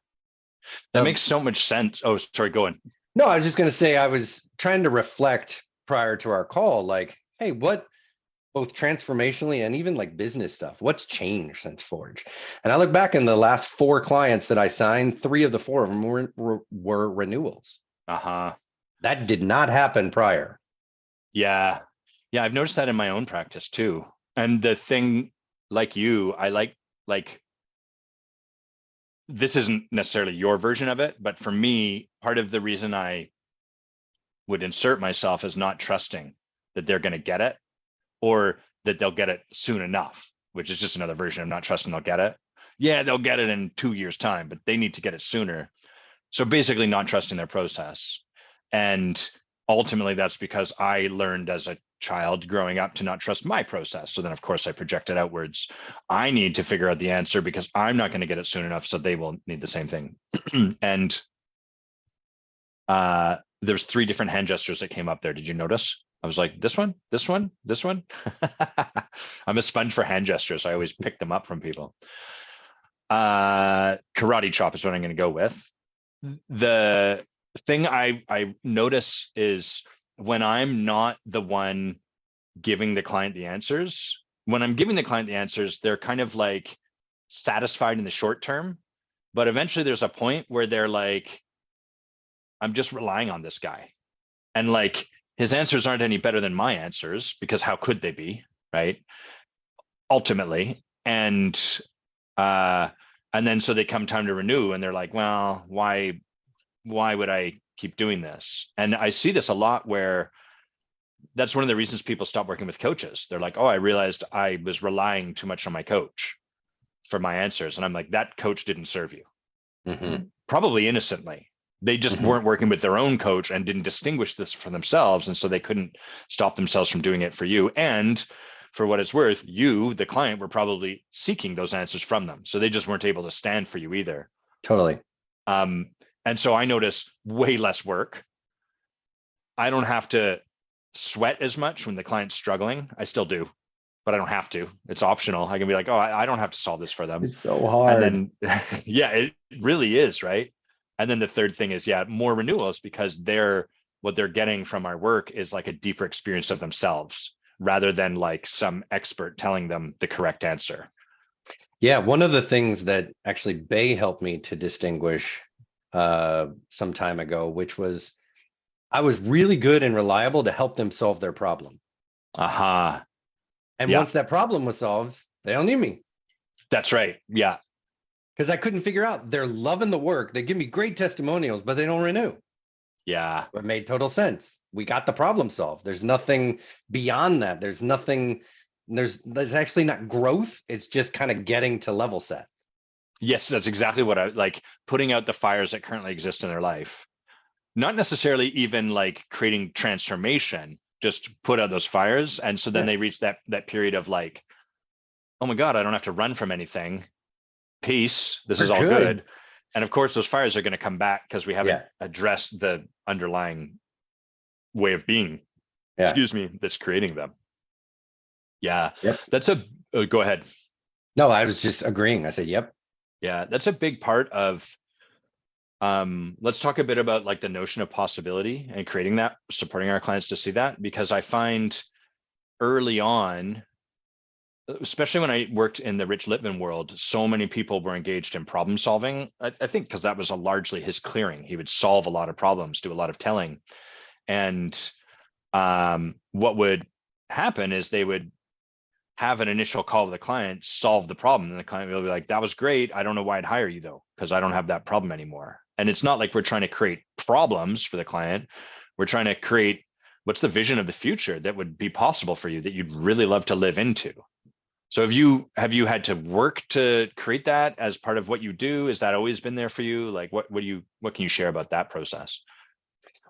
That Um, makes so much sense. Oh, sorry, go on. no, I was just gonna say, I was trying to reflect prior to our call, like, hey, what, both transformationally and even like business stuff, what's changed since Forge? And I look back in the last four clients that I signed, three of the four of them were renewals. Uh-huh. That did not happen prior. Yeah. Yeah, I've noticed that in my own practice too. And the thing, like you, I like this isn't necessarily your version of it, but for me, part of the reason I would insert myself is not trusting that they're going to get it or that they'll get it soon enough, which is just another version of not trusting they'll get it. Yeah, they'll get it in 2 years' time, but they need to get it sooner. So basically, not trusting their process. And ultimately, that's because I learned as a child growing up to not trust my process. So then, of course, I projected outwards. I need to figure out the answer because I'm not going to get it soon enough. So they will need the same thing. And there's three different hand gestures that came up there. Did you notice? I was like, this one, this one, this one. I'm a sponge for hand gestures. I always pick them up from people. Karate chop is what I'm going to go with. The thing I notice is when I'm not the one giving the client the answers, when I'm giving the client the answers, they're kind of like satisfied in the short term, but eventually there's a point where they're like, I'm just relying on this guy. And like his answers aren't any better than my answers because how could they be, right? Ultimately. Uh and then so they come time to renew and they're like, well, why would I keep doing this? And I see this a lot where that's one of the reasons people stop working with coaches. They're like, oh, I realized I was relying too much on my coach for my answers. And I'm like, that coach didn't serve you. Hmm. Probably innocently. They just Hmm. weren't working with their own coach and didn't distinguish this for themselves. And so they couldn't stop themselves from doing it for you. And for what it's worth, you, the client, were probably seeking those answers from them. So they just weren't able to stand for you either. Totally. Um, and so I notice way less work. I don't have to sweat as much when the client's struggling. I still do, but I don't have to. It's optional. I can be like, oh, I don't have to solve this for them. It's so And hard. then, yeah, it really is, right? And then the third thing is, yeah, more renewals because what they're getting from our work is like a deeper experience of themselves rather than like some expert telling them the correct answer. Yeah, one of the things that actually Bay helped me to distinguish some time ago, which was, I was really good and reliable to help them solve their problem. Aha. And Yeah, once that problem was solved, they don't need me, that's right. Yeah. because I couldn't figure out, they're loving the work. They give me great testimonials, but they don't renew. Yeah. It made total sense. We got the problem solved. There's nothing beyond that. There's nothing, there's actually not growth. It's just kind of getting to level set. Yes, that's exactly what I like putting out the fires that currently exist in their life. Not necessarily even like creating transformation, just put out those fires. And so then Yeah, they reach that period of like, oh my God, I don't have to run from anything. Peace. This we're is all good. good. And of course, those fires are going to come back because we haven't Yeah, addressed the underlying way of being, yeah. excuse me, that's creating them. Yeah, Yep. that's a go ahead. No, I was just agreeing. I said, yep. Yeah, that's a big part of let's talk a bit about like the notion of possibility and creating that, supporting our clients to see that, because I find early on, especially when I worked in the Rich Litvin world, so many people were engaged in problem solving. I think because that was a largely his clearing. He would solve a lot of problems, do a lot of telling. And what would happen is they would have an initial call with the client, solve the problem, and the client will be like, that was great. I don't know why I'd hire you though, because I don't have that problem anymore. And it's not like we're trying to create problems for the client. We're trying to create what's the vision of the future that would be possible for you that you'd really love to live into. So have you had to work to create that as part of what you do? Has that always been there for you? Like what can you share about that process?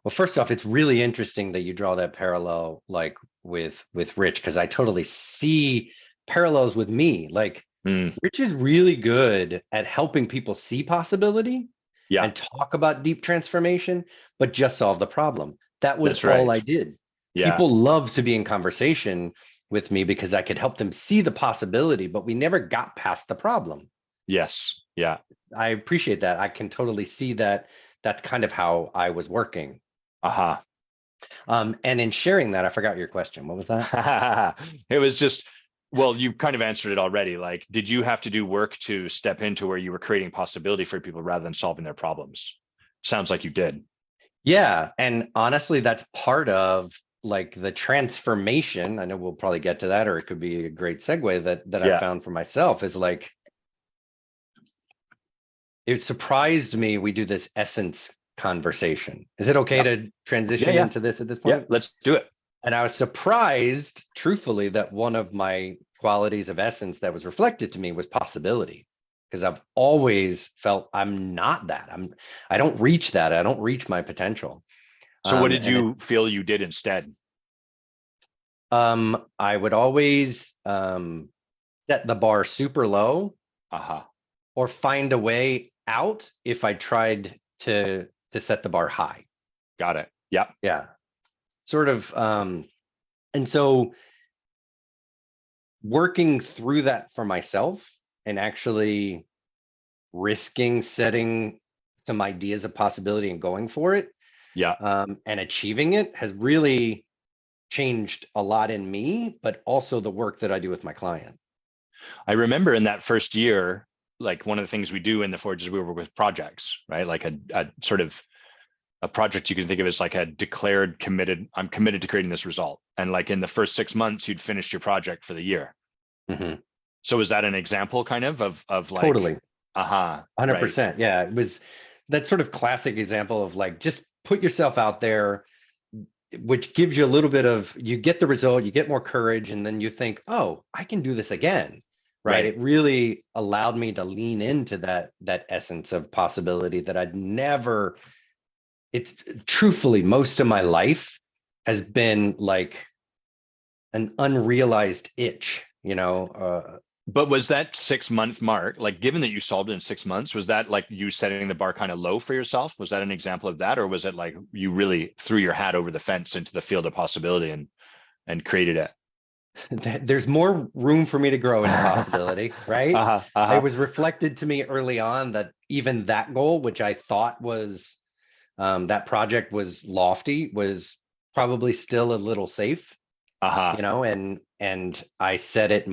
Well, first off, it's really interesting that you draw that parallel like with Rich, because I totally see parallels with me. Like Mm, Rich is really good at helping people see possibility yeah, and talk about deep transformation, but just solve the problem. That was that's all right. I did. Yeah. People love to be in conversation with me because I could help them see the possibility, but we never got past the problem. Yes. Yeah. I appreciate that. I can totally see that. That's kind of how I was working. Aha. And in sharing that, I forgot your question. What was that? It was just, well, you kind of answered it already. Like, did you have to do work to step into where you were creating possibility for people rather than solving their problems? Sounds like you did. Yeah, and honestly, that's part of like the transformation. I know we'll probably get to that, or it could be a great segue that I Yeah. found for myself is like it surprised me we do this essence conversation. Is it okay Yeah. to Yeah. transition Yeah. into this at this Yeah. point? Let's do it. And I was surprised, truthfully, that one of my qualities of essence that was reflected to me was possibility. Because I've always felt I'm not that. I don't reach that. I don't reach my potential. So what did And it you feel you did instead? I would always set the bar super low Aha. or find a way out if I tried to set the bar high. Got it. Yeah. Yeah. Sort of and so working through that for myself and actually risking setting some ideas of possibility and going for it Yeah. and achieving it has really changed a lot in me, but also the work that I do with my client. I remember in that first year, like one of the things we do in the Forge is we work with projects, right? Like a sort of a project you can think of as like a declared committed, I'm committed to creating this result. And like in the first 6 months, you'd finished your project for the year. Mhm. So is that an example kind of like, Totally. aha, right? 100%. Yeah, it was that sort of classic example of like just put yourself out there, which gives you a little bit of you get the result, you get more courage, and then you think, oh, I can do this again. Right. Right. It really allowed me to lean into that essence of possibility that I'd never, it's truthfully most of my life has been like an unrealized itch, But was that 6 month mark, like given that you solved it in 6 months, was that like you setting the bar kind of low for yourself? Was that an example of that? Or was it like you really threw your hat over the fence into the field of possibility and created it? there's more room for me to grow into possibility, right? Uh-huh, It uh-huh. was reflected to me early on that even that goal, which I thought was that project was lofty, was probably still a little safe, Uh-huh. and I set it,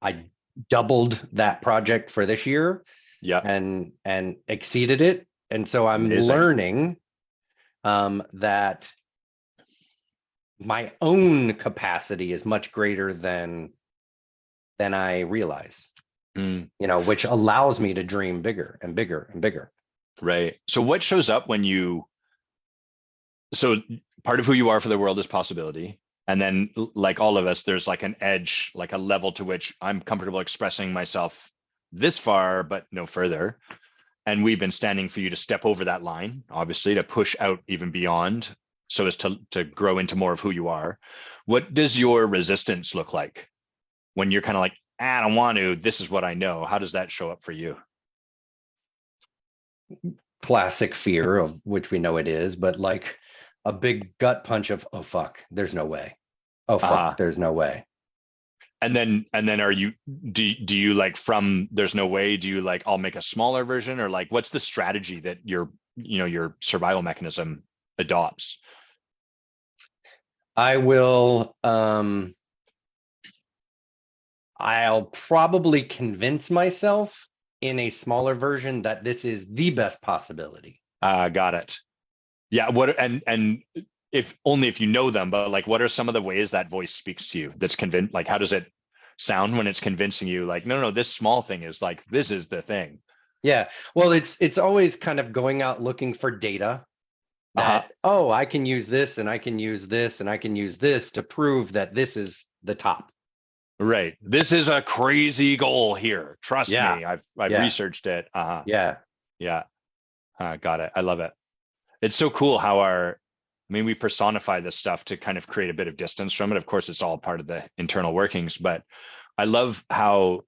I doubled that project for this year Yeah. and exceeded it. And so I'm Amazing. learning that my own capacity is much greater than I realize, Mm, which allows me to dream bigger and bigger and bigger. right. So what shows up when you, so part of who you are for the world is possibility. And then like all of us, there's like an edge, like a level to which I'm comfortable expressing myself this far, but no further. And we've been standing for you to step over that line, obviously, to push out even beyond so as to grow into more of who you are. What does your resistance look like when you're kind of like, I don't want to, this is what I know. How does that show up for you? Classic fear of which we know it is, but like a big gut punch of, oh fuck, there's no way. Oh fuck, Uh-huh. there's no way. And then do you like from there's no way, do you like I'll make a smaller version, or like what's the strategy that your survival mechanism adopts? I will, I'll probably convince myself in a smaller version that this is the best possibility. Got it. Yeah, what and if only if you know them, but like what are some of the ways that voice speaks to you that's convinced, like how does it sound when it's convincing you like no, no, this small thing is like this is the thing. Yeah. Well, it's always kind of going out looking for data Uh-huh. that, oh, I can use this and I can use this and I can use this to prove that this is the top. Right. This is a crazy goal here. Trust Yeah. me. I've Yeah. researched it. Uh-huh. Yeah. Yeah. Got it. I love it. It's so cool how I mean, we personify this stuff to kind of create a bit of distance from it. Of course, it's all part of the internal workings, but I love how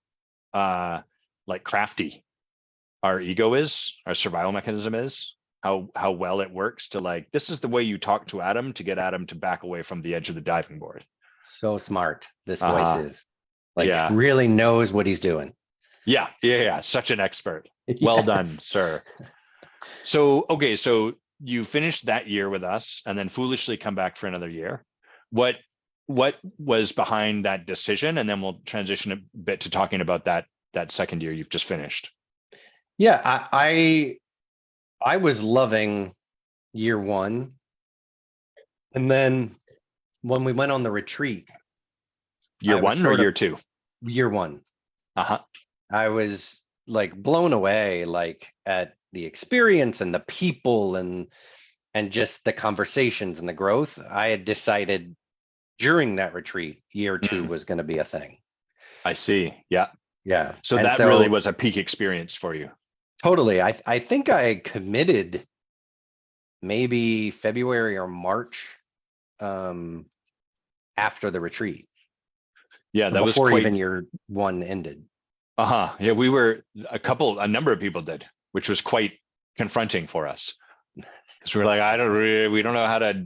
like crafty our ego is, our survival mechanism is, how well it works to like, this is the way you talk to Adam to get Adam to back away from the edge of the diving board. So smart. This voice Uh-huh. is like Yeah. really knows what he's doing. Yeah. Yeah. Yeah. Such an expert. Well done, Yes. sir. So, okay. So you finished that year with us and then foolishly come back for another year. What what was behind that decision? And then we'll transition a bit to talking about that second year you've just finished. Yeah. I was loving year one. And then when we went on the retreat, Year I was one or sort of year two? year one. Uh-huh. I was like blown away, like at the experience and the people and just the conversations and the growth. I had decided during that retreat, year two Mm, was going to be a thing. I see. Yeah. Yeah. So And that really so was a peak experience for you. totally, I think I committed maybe February or March um after the retreat. Yeah, So that was before even quite year one ended. uh-huh. Yeah, we were a number of people did, which was quite confronting for us. Because we're like, we don't know how to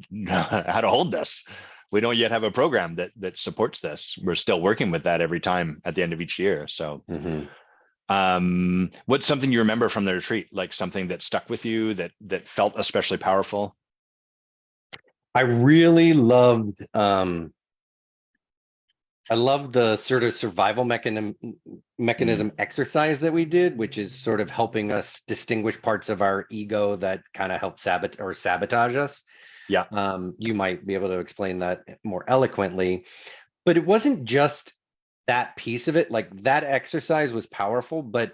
how to hold this. We don't yet have a program that supports this. We're still working with that every time at the end of each year. So Mhm. what's something you remember from the retreat? Like something that stuck with you that felt especially powerful? I really loved I love the sort of survival Mm, mechanism exercise that we did, which is sort of helping us distinguish parts of our ego that kind of help sabotage us. yeah. You might be able to explain that more eloquently, but it wasn't just that piece of it. Like that exercise was powerful, but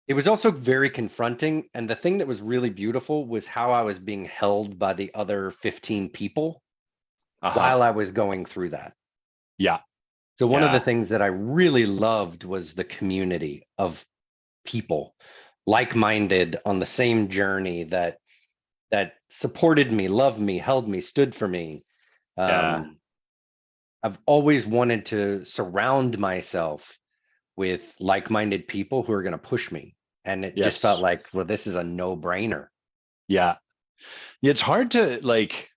it was also very confronting. And the thing that was really beautiful was how I was being held by the other 15 people Uh-huh. while I was going through that. Yeah. So one of the Yeah. things that I really loved was the community of people like-minded on the same journey that supported me, loved me, held me, stood for me. Yeah. Um, I've always wanted to surround myself with like-minded people who are going to push me. And it just felt Yes. like, well, this is a no-brainer. Yeah. Yeah, it's hard to like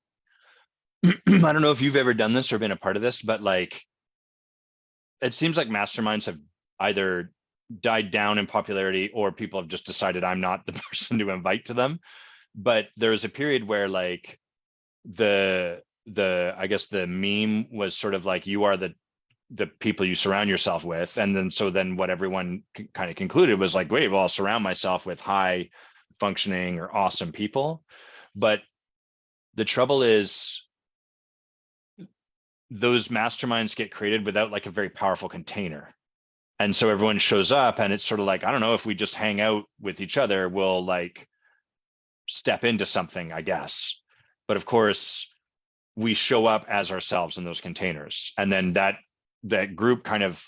I don't know if you've ever done this or been a part of this, but like it seems like masterminds have either died down in popularity or people have just decided I'm not the person to invite to them. But there's a period where like the I guess the meme was sort of like you are the people you surround yourself with. And then so then what everyone kind of concluded was like, great, well, I'll surround myself with high functioning or awesome people. But the trouble is those masterminds get created without like a very powerful container. And so everyone shows up and it's sort of like, I don't know, if we just hang out with each other, we'll like step into something, I guess. But of course, we show up as ourselves in those containers. And then that group kind of,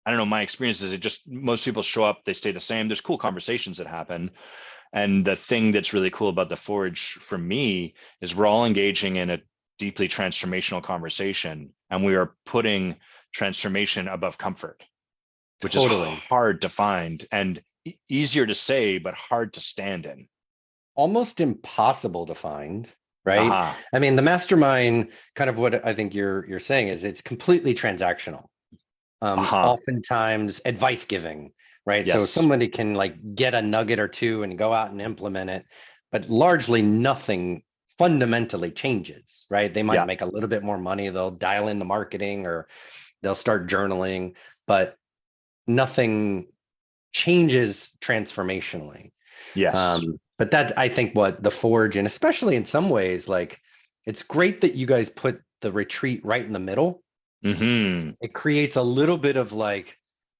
I don't know, my experience is it just most people show up, they stay the same. There's cool conversations that happen. And the thing that's really cool about the Forge for me is we're all engaging in a deeply transformational conversation and we are putting transformation above comfort, which is Totally. hard to find and easier to say, but hard to stand in. Almost impossible to find, right? Aha. I mean, the mastermind, kind of what I think you're saying is it's completely transactional. Uh-huh. oftentimes advice giving, right? So Yes. somebody can like get a nugget or two and go out and implement it, but largely nothing fundamentally changes, right? They might Yeah. make a little bit more money, they'll dial in the marketing or they'll start journaling, but nothing changes transformationally. Yes. But that's, I think, what the Forge, and especially in some ways, like it's great that you guys put the retreat right in the middle. Hmm. It creates a little bit of like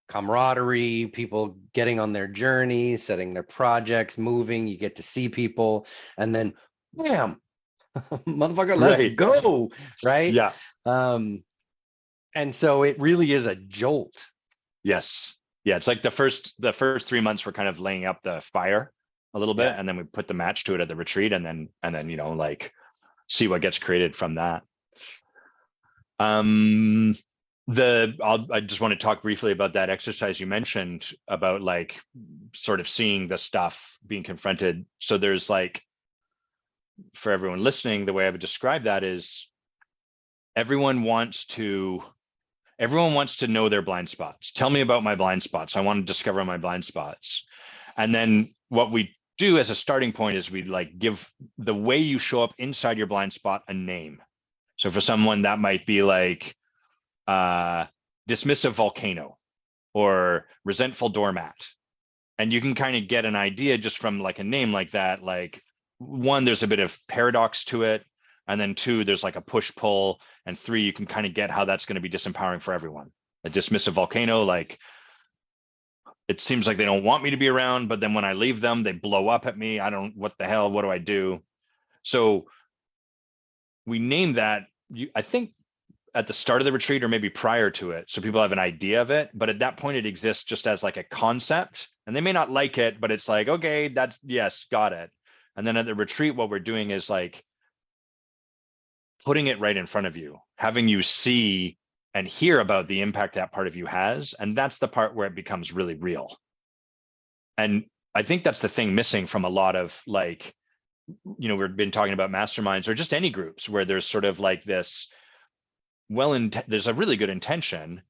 camaraderie, people getting on their journey, setting their projects, moving. You get to see people, and then bam, motherfucker, let's Right. go, right? Yeah. Um, and so it really is a jolt. Yes. Yeah. It's like the first 3 months we're kind of laying up the fire a little bit, Yeah. and then we put the match to it at the retreat, and then like see what gets created from that. Um, I just want to talk briefly about that exercise you mentioned about like sort of seeing the stuff being confronted. So there's like, for everyone listening, the way I would describe that is everyone wants to everyone wants to know their blind spots. Tell me about my blind spots. I want to discover my blind spots. And then what we do as a starting point is we like give the way you show up inside your blind spot a name. So for someone that might be like uh, dismissive volcano or resentful doormat. And you can kind of get an idea just from like a name like that. Like, one, there's a bit of paradox to it. And then two, there's like a push pull. And three, you can kind of get how that's going to be disempowering for everyone. A dismissive volcano, like it seems like they don't want me to be around, but then when I leave them, they blow up at me. I don't, what the hell, what do I do? So we name that, I think at the start of the retreat or maybe prior to it, so people have an idea of it, but at that point it exists just as like a concept, and they may not like it, but it's like, okay, that's, yes, got it. And then at the retreat what we're doing is like putting it right in front of you, having you see and hear about the impact that part of you has, and that's the part where it becomes really real. And I think that's the thing missing from a lot of like, we've been talking about masterminds or just any groups where there's sort of like this, there's a really good intention,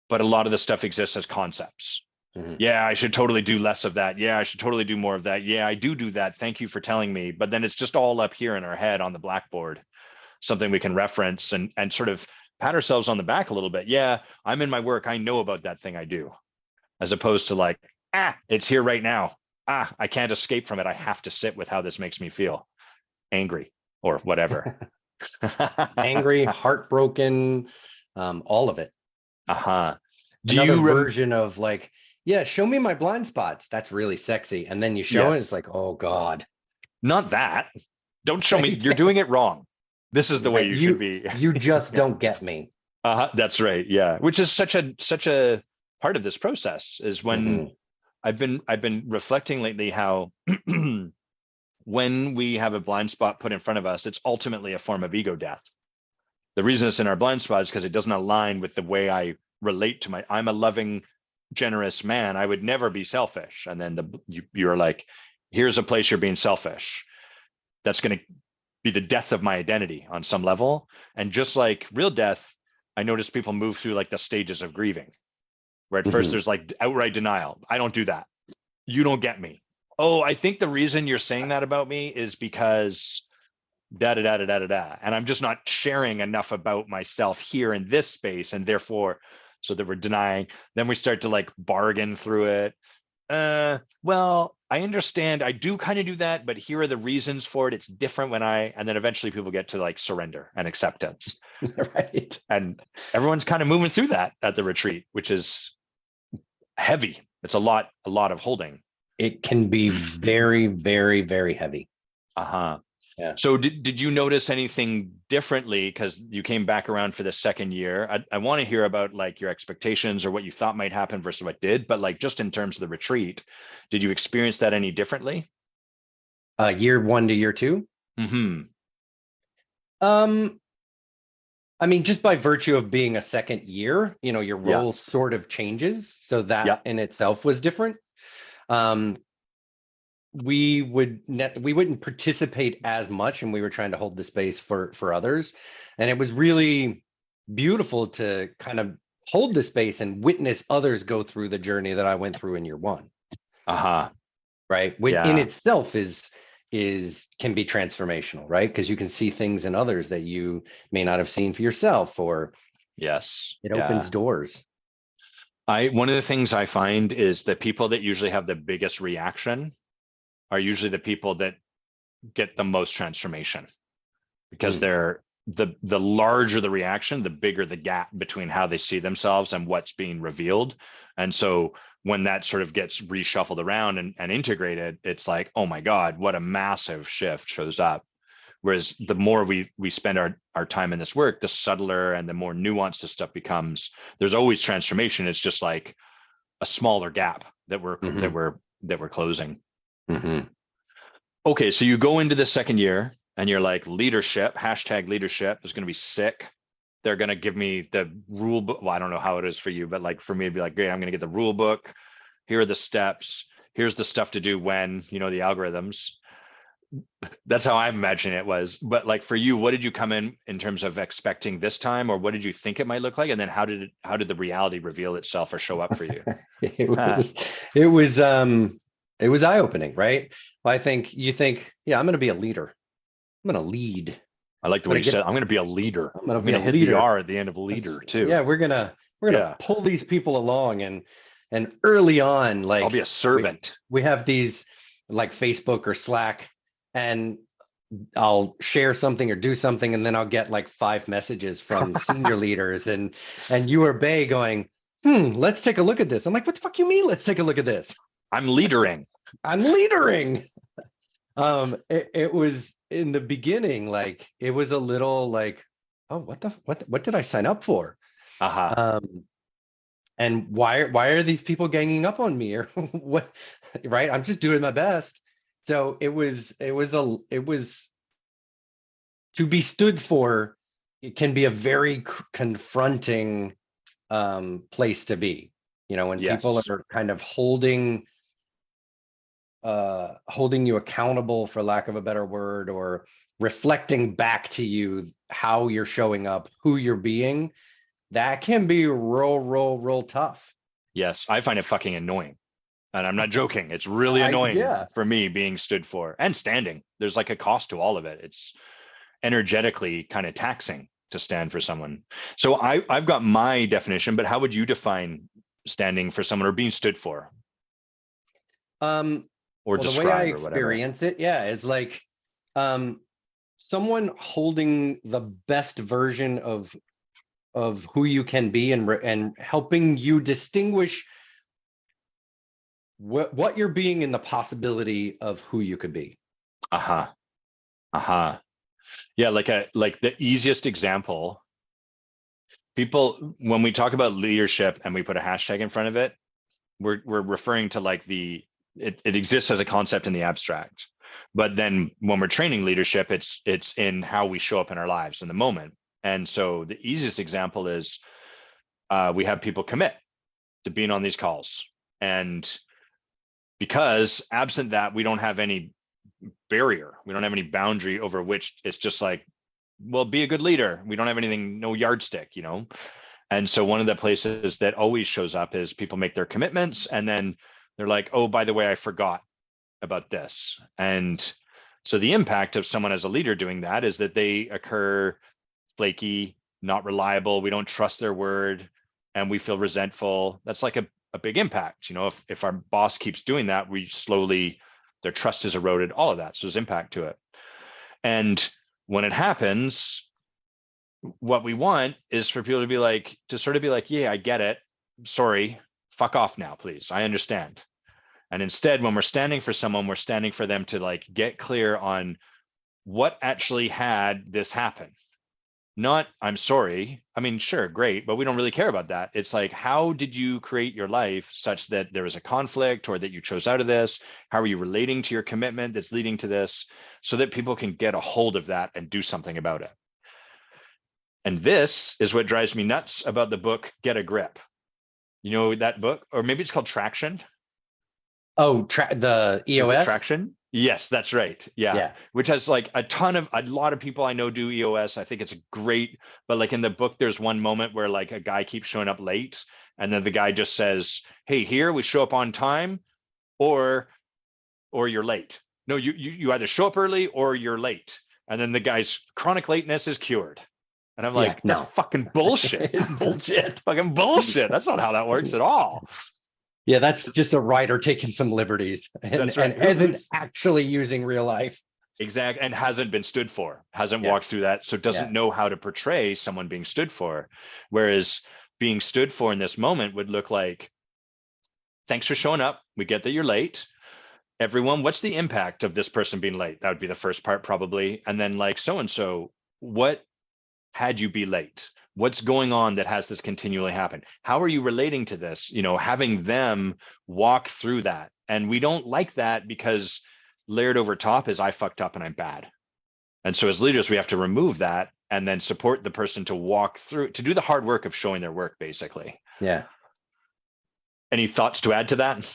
but a lot of the stuff exists as concepts. Mhm. Yeah, I should totally do less of that. Yeah, I should totally do more of that. Yeah, I do that. Thank you for telling me. But then it's just all up here in our head on the blackboard, something we can reference and sort of pat ourselves on the back a little bit. Yeah, I'm in my work. I know about that thing I do, as opposed to like, it's here right now. I can't escape from it. I have to sit with how this makes me feel, angry or whatever. Angry, heartbroken, all of it. Uh-huh. Do Another you version of like, yeah, show me my blind spots. That's really sexy. And then you show it, it's Yes. like, oh God. Not that. Don't show me. Right? You're doing it wrong. This is the way Right. you should be. You just Yeah. don't get me. That's right. Yeah. Which is such a part of this process is when Hmm. I've been reflecting lately how when we have a blind spot put in front of us, it's ultimately a form of ego death. The reason it's in our blind spot is because it doesn't align with the way I relate to I'm a loving, generous man. I would never be selfish. And then you're like, here's a place you're being selfish. That's going to be the death of my identity on some level. And just like real death, I notice people move through like the stages of grieving, where at first Hmm. there's like outright denial. I don't do that. You don't get me. Oh, I think the reason you're saying that about me is because da da da da da da da. And I'm just not sharing enough about myself here in this space. And therefore, so that we're denying, then we start to like bargain through it. Well, I understand. I do kind of do that, but here are the reasons for it. It's different and then eventually people get to like surrender and acceptance. Right. And everyone's kind of moving through that at the retreat, which is heavy. It's a lot of holding. It can be very, very, very heavy. Uh-huh. Yeah. So did you notice anything differently because you came back around for the second year? I want to hear about like your expectations or what you thought might happen versus what did, but like just in terms of the retreat, did you experience that any differently? Year one to year two. Hmm. Um, I mean, just by virtue of being a second year, your Yeah. role sort of changes. So that Yeah. in itself was different. Um, we wouldn't participate as much, and we were trying to hold the space for others. And it was really beautiful to kind of hold the space and witness others go through the journey that I went through in year one. Uh-huh. Right? Which in Yeah. itself is can be transformational, right? Because you can see things in others that you may not have seen for yourself, or Yes. it Yeah. opens doors. One of the things I find is that people that usually have the biggest reaction are usually the people that get the most transformation, because Mm, they're the larger the reaction, the bigger the gap between how they see themselves and what's being revealed. And so when that sort of gets reshuffled around and integrated, it's like, oh my God, what a massive shift shows up. Whereas the more we spend our time in this work, the subtler and the more nuanced this stuff becomes. There's always transformation. It's just like a smaller gap that we're that mhm, we're that we're closing. mhm. Okay, so you go into the second year and you're like, leadership, hashtag leadership is going to be sick. They're going to give me the rule book. Well, I don't know how it is for you, but like for me, it'd be like, great, I'm going to get the rule book. Here are the steps. Here's the stuff to do when, the algorithms. That's how I'm imagining it was. But like for you, what did you come in terms of expecting this time, or what did you think it might look like? And then how did the reality reveal itself or show up for you? It Huh. was it was um it was eye-opening, right? I think you think, yeah, I'm gonna be a leader. I'm gonna lead. I like the I'm way gonna you said, get I'm going to be a leader. I'm gonna I'm be going a to hit the leader. R at the end of leader too. Yeah, we're gonna Yeah. pull these people along, and early on, I'll be like a servant. we have these like Facebook or Slack, and I'll share something or do something, and then I'll get like 5 messages from senior leaders and you or Bay going, let's take a look at this. I'm like, what the fuck you mean? Let's take a look at this. I'm leadering. I'm leadering. It was in the beginning, like it was a little like, oh, what did I sign up for? Uh-huh. Um, and why are these people ganging up on me, or what? Right? I'm just doing my best. So it was to be stood for. It can be a very confronting place to be. When people Yes. are kind of holding you accountable, for lack of a better word, or reflecting back to you how you're showing up, who you're being. That can be real tough. Yes. I find it fucking annoying. And I'm not joking. It's really annoying Yeah. for me being stood for and standing. There's like a cost to all of it. It's energetically kind of taxing to stand for someone. So I've got my definition, but how would you define standing for someone or being stood for Um, or well, the way I describe or whatever? experience it, yeah, is like um someone holding the best version of who you can be, and helping you distinguish what you're being and the possibility of who you could be. Uh-huh. Uh-huh. Yeah, like the easiest example, people when we talk about leadership and we put a hashtag in front of it, we're referring to like it exists as a concept in the abstract. But then when we're training leadership, it's in how we show up in our lives in the moment. And so the easiest example is we have people commit to being on these calls. And because absent that, we don't have any barrier. We don't have any boundary over which it's just like, well, be a good leader. We don't have anything, no yardstick. And so one of the places that always shows up is people make their commitments and then they're like, oh, by the way, I forgot about this. And so the impact of someone as a leader doing that is that they occur flaky, not reliable. We don't trust their word and we feel resentful. That's like a big impact. If our boss keeps doing that, we slowly, their trust is eroded, all of that. So there's impact to it. And when it happens, what we want is for people to sort of be like, yeah, I get it. Sorry, fuck off now, please. I understand. And instead, when we're standing for someone, we're standing for them to like get clear on what actually had this happen. Not, I'm sorry. I mean, sure, great, but we don't really care about that. It's like, how did you create your life such that there was a conflict or that you chose out of this? How are you relating to your commitment that's leading to this so that people can get a hold of that and do something about it? And this is what drives me nuts about the book, Get a Grip. You know that book? Or maybe it's called Traction. Oh, the Is it EOS. Traction? Yes, that's right. Yeah. Yeah. Which has like a lot of people I know do EOS. I think it's great. But like in the book, there's one moment where like a guy keeps showing up late, and then the guy just says, "Hey, here we show up on time, or you're late. No, you either show up early or you're late." And then the guy's chronic lateness is cured. And I'm Yeah. like, that's No. fucking bullshit. It's bullshit. Fucking bullshit. That's not how that works at all. Yeah, that's just a writer taking some liberties and That's right. isn't actually using real life. Exact, and hasn't been stood for, hasn't Yeah. walked through that, so doesn't Yeah. know how to portray someone being stood for. Whereas being stood for in this moment would look like, thanks for showing up. We get that you're late. Everyone, what's the impact of this person being late? That would be the first part, probably. And then, like, so and so, what had you be late? What's going on that has this continually happen? How are you relating to this? You know, having them walk through that. And we don't like that because layered over top is I fucked up and I'm bad. And so as leaders, we have to remove that and then support the person to walk through, to do the hard work of showing their work, basically. Yeah. Any thoughts to add to that?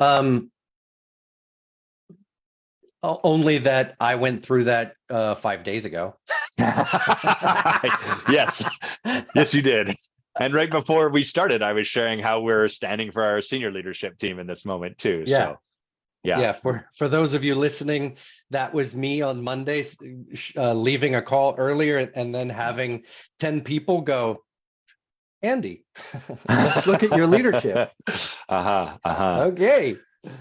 Um, Only that I went through that 5 days ago. Yes, yes, you did. And right before we started, I was sharing how we're standing for our senior leadership team in this moment too. Yeah. So yeah. Yeah. For those of you listening, that was me on Monday, leaving a call earlier and then having 10 people go, Andy, let's look at your leadership. Uh-huh. Uh-huh. Okay.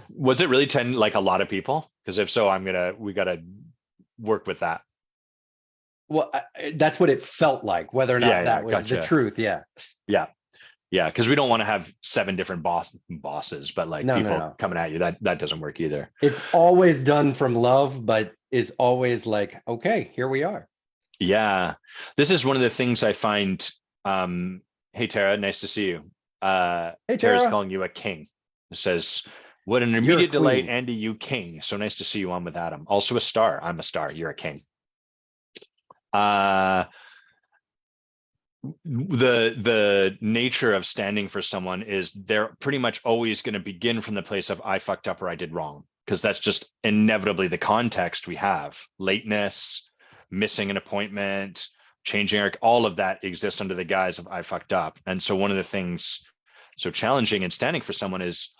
Was it really 10, like a lot of people? Because if so, we gotta work with that. Well, that's what it felt like, whether or Yeah, not that was the gotcha. truth. Yeah. Yeah. Yeah, because we don't want to have 7 different bosses, but like No, people no. coming at you, that doesn't work either. It's always done from love, but is always like, okay, here we are. Yeah, this is one of the things I find. Hey Tara, nice to see you. Hey, Tara's Tara, calling you a king. It says, "What an you're a immediate delight, queen. Andy, you king. So nice to see you on with Adam. Also a star. I'm a star. You're a king." Uh, the nature of standing for someone is they're pretty much always going to begin from the place of I fucked up or I did wrong, because that's just inevitably the context we have. Lateness, missing an appointment, changing all of that exists under the guise of I fucked up. And so one of the things so challenging in standing for someone is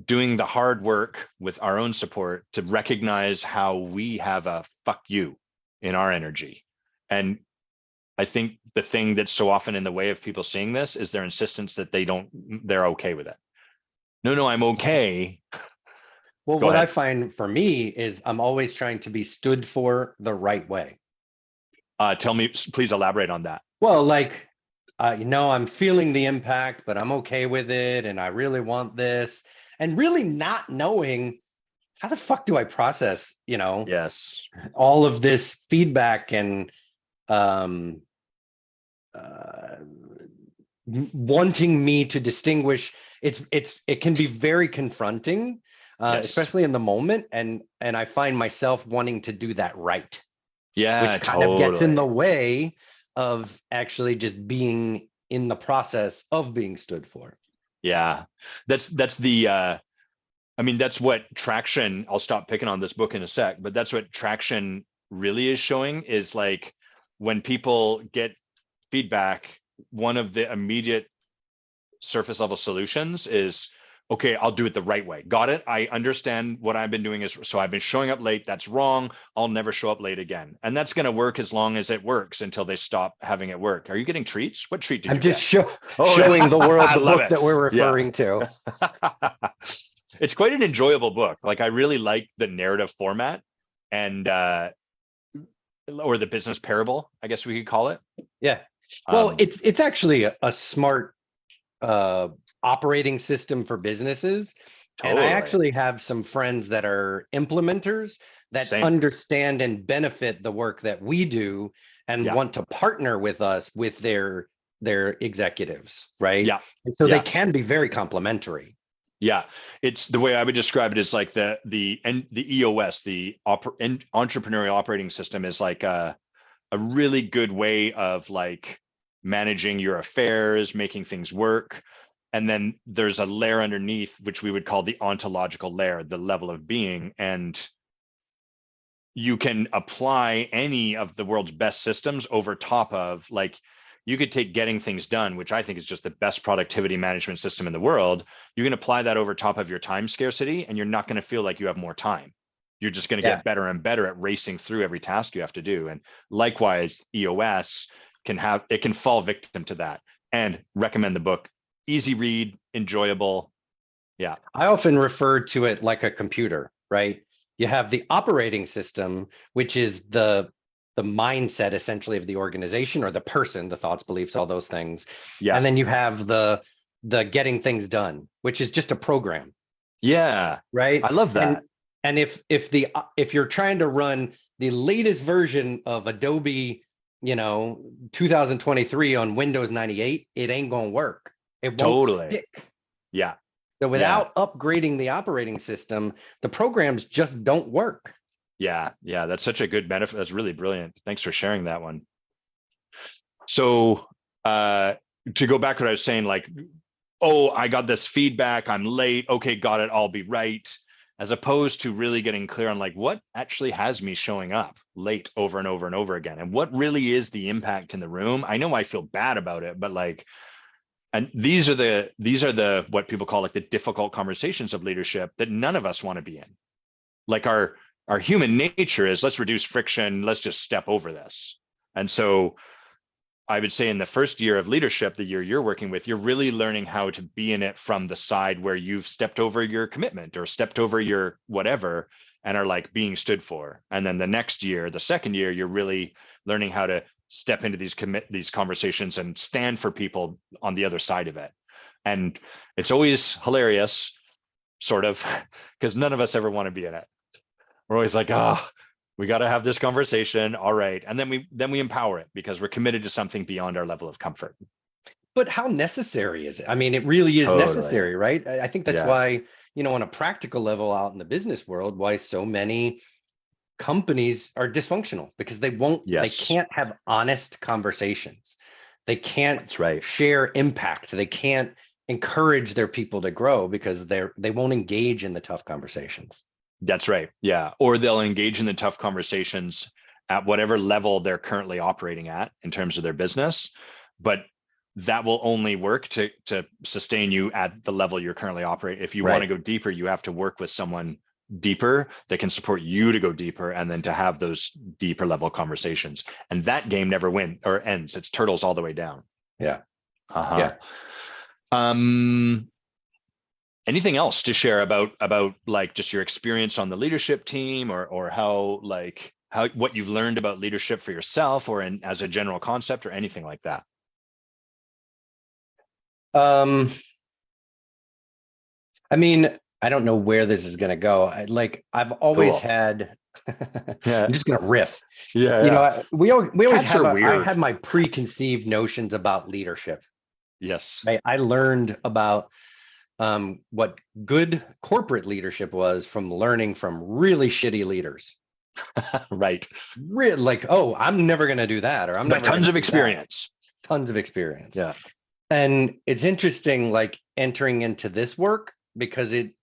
doing the hard work with our own support to recognize how we have a fuck you in our energy. And I think the thing that's so often in the way of people seeing this is their insistence that they're okay with it. No, I'm okay. Well, Go what I ahead. find for me is I'm always trying to be stood for the right way. Tell me, please elaborate on that. Well, like, I'm feeling the impact, but I'm okay with it. And I really want this. And really not knowing how the fuck do I process, Yes. all of this feedback and um, uh, wanting me to distinguish. It can be very confronting, Yes. especially in the moment. And I find myself wanting to do that right, Yeah, which kind of gets in the totally. way of actually just being in the process of being stood for. Yeah. That's the I mean, that's what traction, I'll stop picking on this book in a sec, but that's what traction really is showing is like when people get feedback, one of the immediate surface level solutions is, okay, I'll do it the right way. Got it. I understand what I've been doing is, so I've been showing up late. That's wrong. I'll never show up late again. And that's going to work as long as it works until they stop having it work. Are you getting treats? What treat did I'm you just get? Oh, showing the world I the love book it. that we're Yeah. referring to. It's quite an enjoyable book. Like I really like the narrative format and or the business parable, I guess we could call it. Yeah. Well, Um, it's actually a smart operating system for businesses. And I totally. actually have some friends that are implementers that Same. understand and benefit the work that we do and Yeah. want to partner with us with their executives, right? Yeah. And so they Yeah. can be very complementary. Yeah, it's the way I would describe it is like the EOS, entrepreneurial operating system is like a really good way of like managing your affairs, making things work. And then there's a layer underneath, which we would call the ontological layer, the level of being. And you can apply any of the world's best systems over top of, like, you could take Getting Things Done, which I think is just the best productivity management system in the world. You can apply that over top of your time scarcity, and you're not going to feel like you have more time. You're just going to Yeah. get better and better at racing through every task you have to do. And likewise, EOS can fall victim to that. And recommend the book. Easy read, enjoyable. Yeah. I often refer to it like a computer, right? You have the operating system, which is the mindset essentially of the organization or the person, the thoughts, beliefs, all those things. Yeah. And then you have the getting things done, which is just a program. Yeah. Right. I love that. And if you're trying to run the latest version of Adobe, 2023 on Windows 98, it ain't gonna work. It won't Totally. stick. Yeah. So without upgrading the operating system, the programs just don't work. Yeah. That's such a good benefit. That's really brilliant. Thanks for sharing that one. So to go back to what I was saying, like, oh, I got this feedback, I'm late. Okay, got it. I'll be right. As opposed to really getting clear on, like, what actually has me showing up late over and over and over again, and what really is the impact in the room. I know I feel bad about it, but like, and these are the what people call like the difficult conversations of leadership that none of us want to be in. Like our human nature is, let's reduce friction, let's just step over this. And so I would say in the first year of leadership, the year you're working with, you're really learning how to be in it from the side where you've stepped over your commitment or stepped over your whatever and are like being stood for. And then the next year, the second year, you're really learning how to step into these conversations and stand for people on the other side of it. And it's always hilarious, sort of, because none of us ever want to be in it. We're always like, oh, we got to have this conversation. All right. And then we empower it because we're committed to something beyond our level of comfort. But how necessary is it? I mean, it really is necessary, right? I think that's why, on a practical level out in the business world, why so many companies are dysfunctional, because they can't have honest conversations. They can't share impact. They can't encourage their people to grow because they won't engage in the tough conversations. That's right. Yeah. Or they'll engage in the tough conversations at whatever level they're currently operating at in terms of their business. But that will only work to sustain you at the level you're currently operating. If you want to go deeper, you have to work with someone deeper that can support you to go deeper and then to have those deeper level conversations. And that game never wins or ends. It's turtles all the way down. Yeah. Yeah. Anything else to share about like just your experience on the leadership team, or how what you've learned about leadership for yourself or as a general concept or anything like that? I mean, I don't know where this is going to go. I've always had, I'm just going to riff. We always have, I had my preconceived notions about leadership. Yes. I learned about what good corporate leadership was from learning from really shitty leaders. Right. Oh, I'm never going to do that, or I'm never tons of experience. Tons of experience. Yeah. And it's interesting, like entering into this work, because it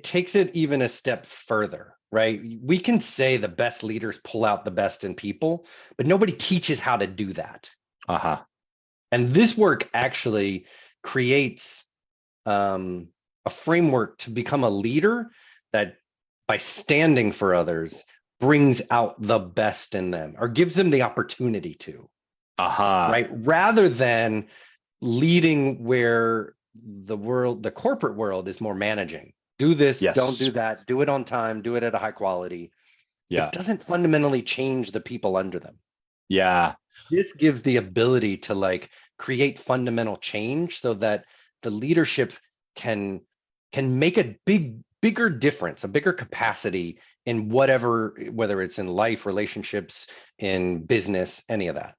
takes it even a step further, right? We can say the best leaders pull out the best in people, but nobody teaches how to do that. And this work actually creates a framework to become a leader that, by standing for others, brings out the best in them, or gives them the opportunity to. Right? Rather than leading where the corporate world is more managing. Do this, don't do that, do it on time, do it at a high quality. It doesn't fundamentally change the people under them. This gives the ability to create fundamental change so that the leadership can make a bigger difference, a bigger capacity in whether it's in life, relationships, in business, any of that.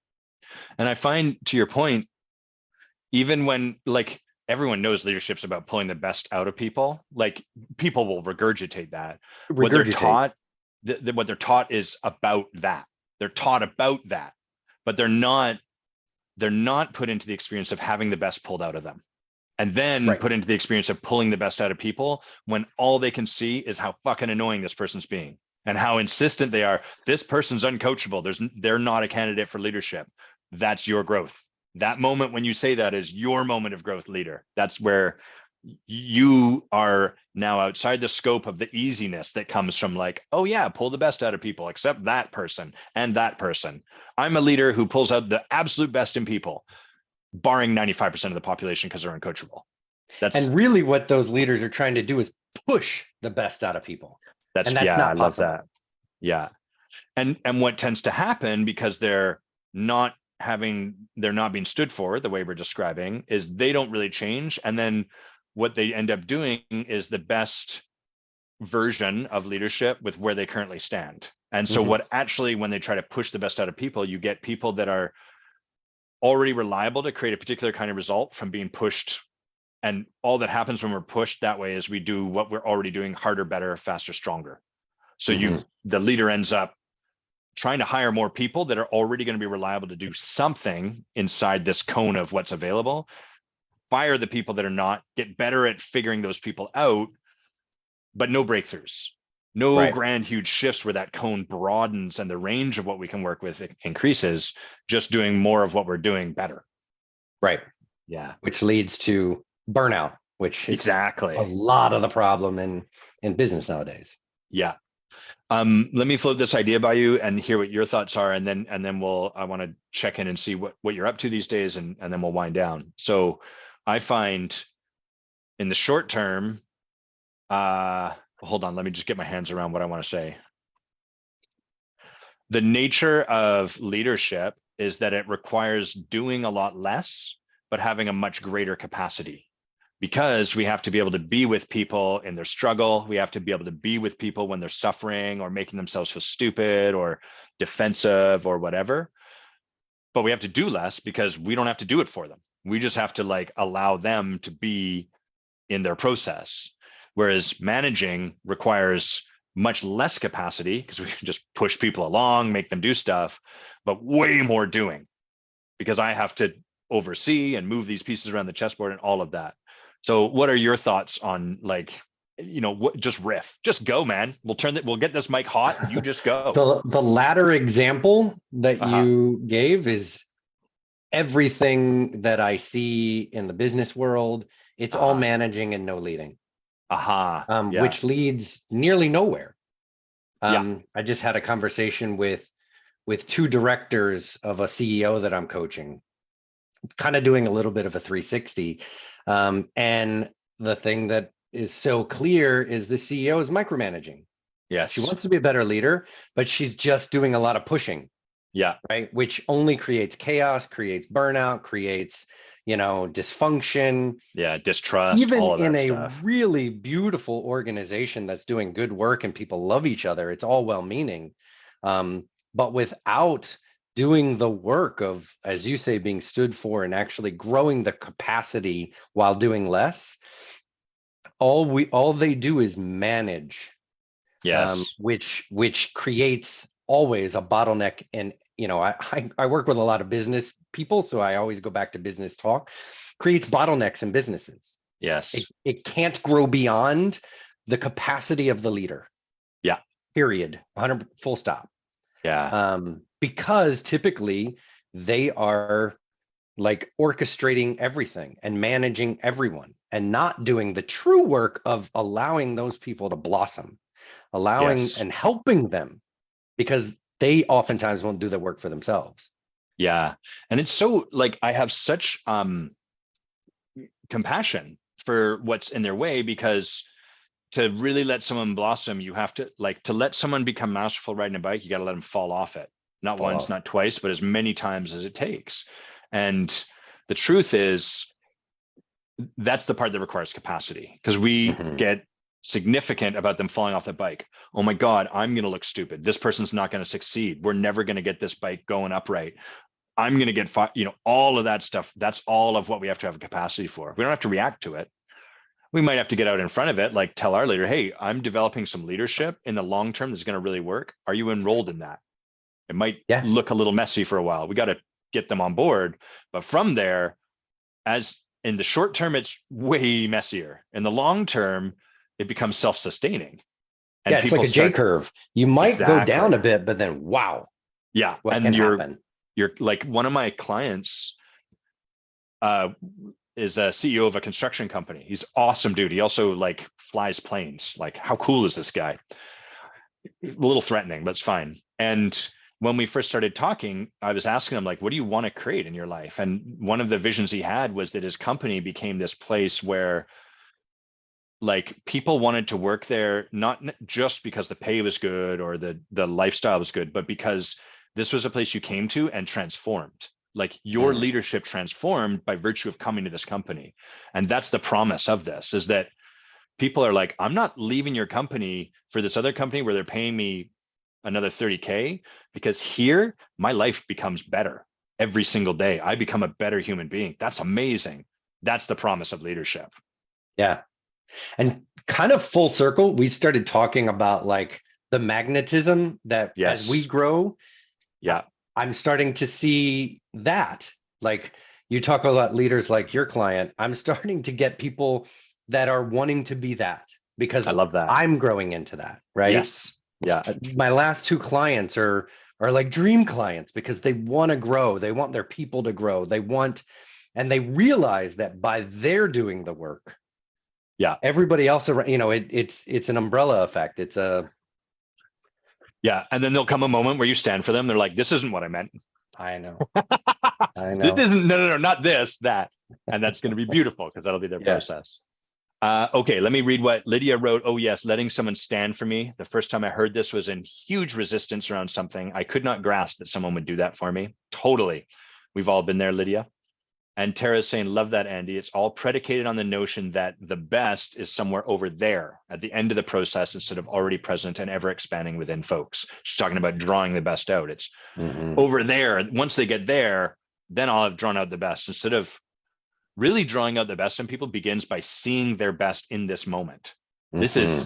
And I find, to your point, even when everyone knows leadership's about pulling the best out of people, people will regurgitate that. What they're taught, what they're taught is about that. They're taught about that, but they're not they're not put into the experience of having the best pulled out of them, and then Right. put into the experience of pulling the best out of people when all they can see is how fucking annoying this person's being and how insistent they are. This person's uncoachable. They're not a candidate for leadership. That's your growth. That moment when you say that is your moment of growth, leader. That's where you are now outside the scope of the easiness that comes from like, oh yeah, pull the best out of people, except that person and that person. I'm a leader who pulls out the absolute best in people, barring 95% of the population because they're uncoachable. And really what those leaders are trying to do is push the best out of people. And that's Yeah, I not love possible. that. Yeah. And what tends to happen because not they're not being stood for the way we're describing is they don't really change. And then what they end up doing is the best version of leadership with where they currently stand. And so Mhm. what actually, when they try to push the best out of people, you get people that are already reliable to create a particular kind of result from being pushed. And all that happens when we're pushed that way is we do what we're already doing harder, better, faster, stronger. So Mhm. the leader ends up trying to hire more people that are already going to be reliable to do something inside this cone of what's available, fire the people that are not, get better at figuring those people out, but no breakthroughs, no Right. grand, huge shifts where that cone broadens and the range of what we can work with increases, just doing more of what we're doing better. Right. Yeah, Which leads to burnout, which is a exactly. lot of the problem in business nowadays. Yeah. Let me float this idea by you and hear what your thoughts are, and then I want to check in and see what you're up to these days, and then we'll wind down. So I find in the short term, hold on, let me just get my hands around what I want to say. The nature of leadership is that it requires doing a lot less, but having a much greater capacity, because we have to be able to be with people in their struggle. We have to be able to be with people when they're suffering or making themselves feel stupid or defensive or whatever. But we have to do less because we don't have to do it for them. We just have to like allow them to be in their process. Whereas managing requires much less capacity because we can just push people along, make them do stuff, but way more doing because I have to oversee and move these pieces around the chessboard and all of that. So what are your thoughts on like, what, just riff, just go, man. We'll get this mic hot and you just go. The latter example that Uh-huh. you gave is everything that I see in the business world. It's all Uh-huh. managing and no leading, Uh-huh. Yeah. which leads nearly nowhere. Yeah. I just had a conversation with two directors of a CEO that I'm coaching, kind of doing a little bit of a 360. And the thing that is so clear is the CEO is micromanaging. She Yes. wants to be a better leader, but she's just doing a lot of pushing, Yeah. right? Which only creates chaos, creates burnout, creates, dysfunction. Yeah. Distrust, Even all of in that a stuff. really beautiful organization that's doing good work and people love each other, it's all well-meaning. But without doing the work of, as you say, being stood for and actually growing the capacity while doing less, all they do is manage, Yes. which creates always a bottleneck. And I work with a lot of business people, so I always go back to business talk. Creates bottlenecks in businesses. it, Yes. it can't grow beyond the capacity of the leader, Yeah. period. 100 full stop. Yeah. Because typically they are like orchestrating everything and managing everyone and not doing the true work of allowing those people to blossom, allowing Yes. and helping them, because they oftentimes won't do the work for themselves. Yeah. And it's so like I have such compassion for what's in their way, because to really let someone blossom, you have to like to let someone become masterful riding a bike, you got to let them fall off it. Not Fall once, off. not twice, but as many times as it takes. And the truth is that's the part that requires capacity, because we Mhm. get significant about them falling off the bike. Oh my God, I'm going to look stupid. This person's not going to succeed. We're never going to get this bike going upright. I'm going to get, all of that stuff. That's all of what we have to have a capacity for. We don't have to react to it. We might have to get out in front of it, like tell our leader, hey, I'm developing some leadership in the long term that's going to really work. Are you enrolled in that? It might Yeah. look a little messy for a while. We got to get them on board. But from there, as in the short term, it's way messier. In the long term, it becomes self-sustaining. And Yeah, it's like people a J start curve. You might go down exactly. a bit, but then wow, Yeah. what can And happen? you're like one of my clients uh is a CEO of a construction company. He's awesome dude. He also like flies planes. Like, how cool is this guy? A little threatening, but it's fine. And when we first started talking, I was asking him, like, what do you want to create in your life? And one of the visions he had was that his company became this place where like people wanted to work there, not just because the pay was good or the lifestyle was good, but because this was a place you came to and transformed. Like your Mm. leadership transformed by virtue of coming to this company. And that's the promise of this, is that people are like, I'm not leaving your company for this other company where they're paying me another 30K, because here my life becomes better every single day. I become a better human being. That's amazing. That's the promise of leadership. Yeah. And kind of full circle, we started talking about like the magnetism that as we Yes. grow, Yeah. I'm starting to see that. Like you talk about leaders like your client, I'm starting to get people that are wanting to be that I because love that. I'm growing into that, right? Yes. Yeah. My last two clients are like dream clients because they want to grow, they want their people to grow, and they realize that by their doing the work, Yeah. everybody else around, it's an umbrella effect. It's a Yeah. And then there'll come a moment where you stand for them. They're like, this isn't what I meant. I know, I This know. isn't, no, not this, that. And that's going to be beautiful because that'll be their Yeah. process. Okay, let me read what Lydia wrote. Oh, yes, letting someone stand for me. The first time I heard this was in huge resistance around something. I could not grasp that someone would do that for me. Totally. We've all been there, Lydia. And Tara's saying, love that, Andy. It's all predicated on the notion that the best is somewhere over there at the end of the process instead of already present and ever expanding within folks. She's talking about drawing the best out. It's Mhm. over there. Once they get there, then I'll have drawn out the best. Instead of really drawing out the best in people begins by seeing their best in this moment. This is,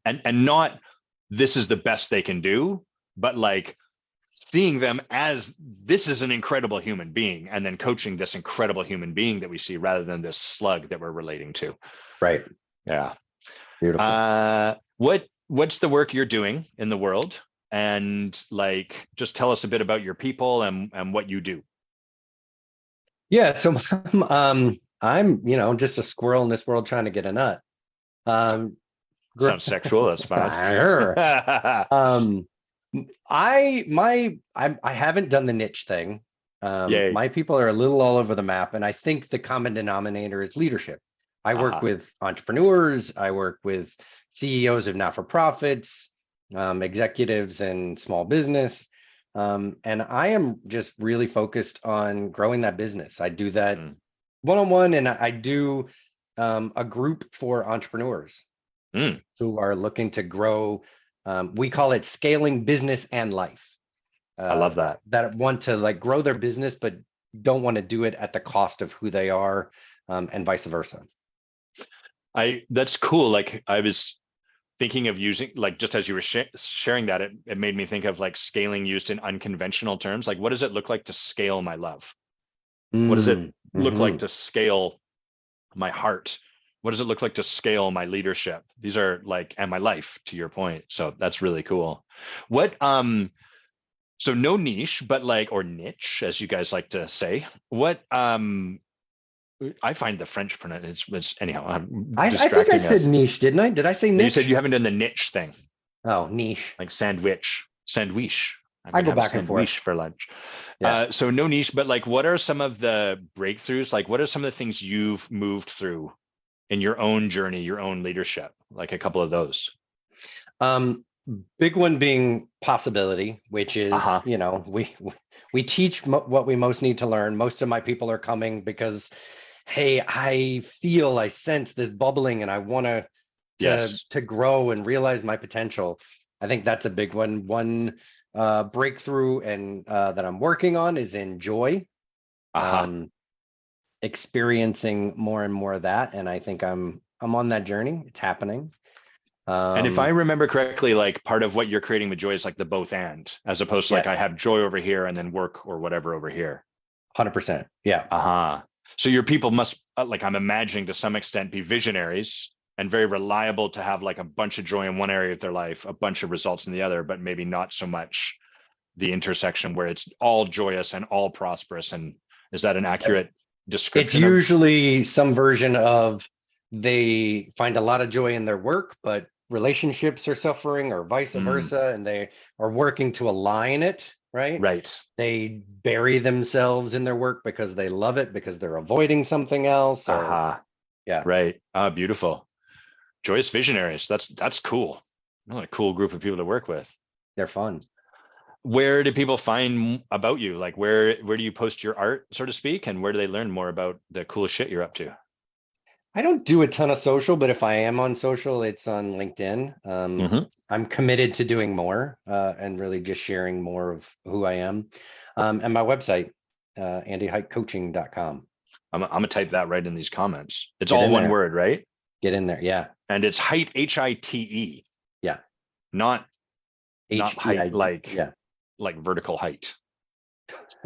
Mhm. and not this is the best they can do, but like seeing them as this is an incredible human being and then coaching this incredible human being that we see rather than this slug that we're relating to. Right. Yeah. Beautiful. What's the work you're doing in the world? And like, just tell us a bit about your people and what you do. Yeah. So I'm, just a squirrel in this world trying to get a nut. Um, gr- Sounds sexual. That's fine. um, I haven't done the niche thing. Yay. My people are a little all over the map, and I think the common denominator is leadership. I work Uh-huh. with entrepreneurs, I work with CEOs of not-for-profits, executives and small business. And I am just really focused on growing that business. I do that Mm. one-on-one, and I do a group for entrepreneurs Mm. who are looking to grow. We call it scaling business and life. I love that. That want to like grow their business, but don't want to do it at the cost of who they are, and vice versa. That's cool. Like I was thinking of using, like, just as you were sharing that, it made me think of like scaling used in unconventional terms. Like, what does it look like to scale my love? What does it Mm, look like mhm. to scale my heart? What does it look like to scale my leadership? These are like, and my life, to your point. So that's really cool. What, so no niche, but like, or niche, as you guys like to say. What, I find the French pronunciation, it's anyhow, I'm I think I distracting said us. niche, didn't I? Did I say You said niche? you haven't done the niche thing, Oh, niche. like sandwich. I'm I gonna go have a back and forth. sandwich for lunch. Yeah. So no niche, but like, what are some of the breakthroughs? Like, what are some of the things you've moved through in your own journey, your own leadership? Like a couple of those. Um, Big one being possibility, which is, Uh-huh. we teach what we most need to learn. Most of my people are coming because, hey, I sense this bubbling, and I want Yes. to grow and realize my potential. I think that's a big one. One breakthrough and that I'm working on is in joy, Uh-huh. um, experiencing more and more of that, and I think I'm on that journey. It's happening. And if I Um, remember correctly, like part of what you're creating with joy is like the both and, as opposed to like I yes. have joy over here and then work or whatever over here. 100%. Yeah. Uh-huh. So your people must, like I'm imagining to some extent, be visionaries and very reliable to have like a bunch of joy in one area of their life, a bunch of results in the other, but maybe not so much the intersection where it's all joyous and all prosperous. And is that an accurate It's description of? usually some version of they find a lot of joy in their work, but relationships are suffering or vice Mm, versa, and they are working to align it, right? right. They bury themselves in their work because they love it, because they're avoiding something else, or Aha. yeah, Right. Ah, beautiful. Joyous visionaries. That's cool. What a cool group of people to work with. they're fun. Where do people find about you? Like where do you post your art, so to speak, and where do they learn more about the cool shit you're up to? I don't do a ton of social, but if I am on social, it's on LinkedIn. Hmm. I'm committed to doing more and really just sharing more of who I am. And my website, andyhitecoaching.com. I'm gonna type that right in these comments. It's Get all in one there. word, right? Get in there. Yeah. And it's height, Hite, Yeah. not height HEID. Yeah. like vertical height.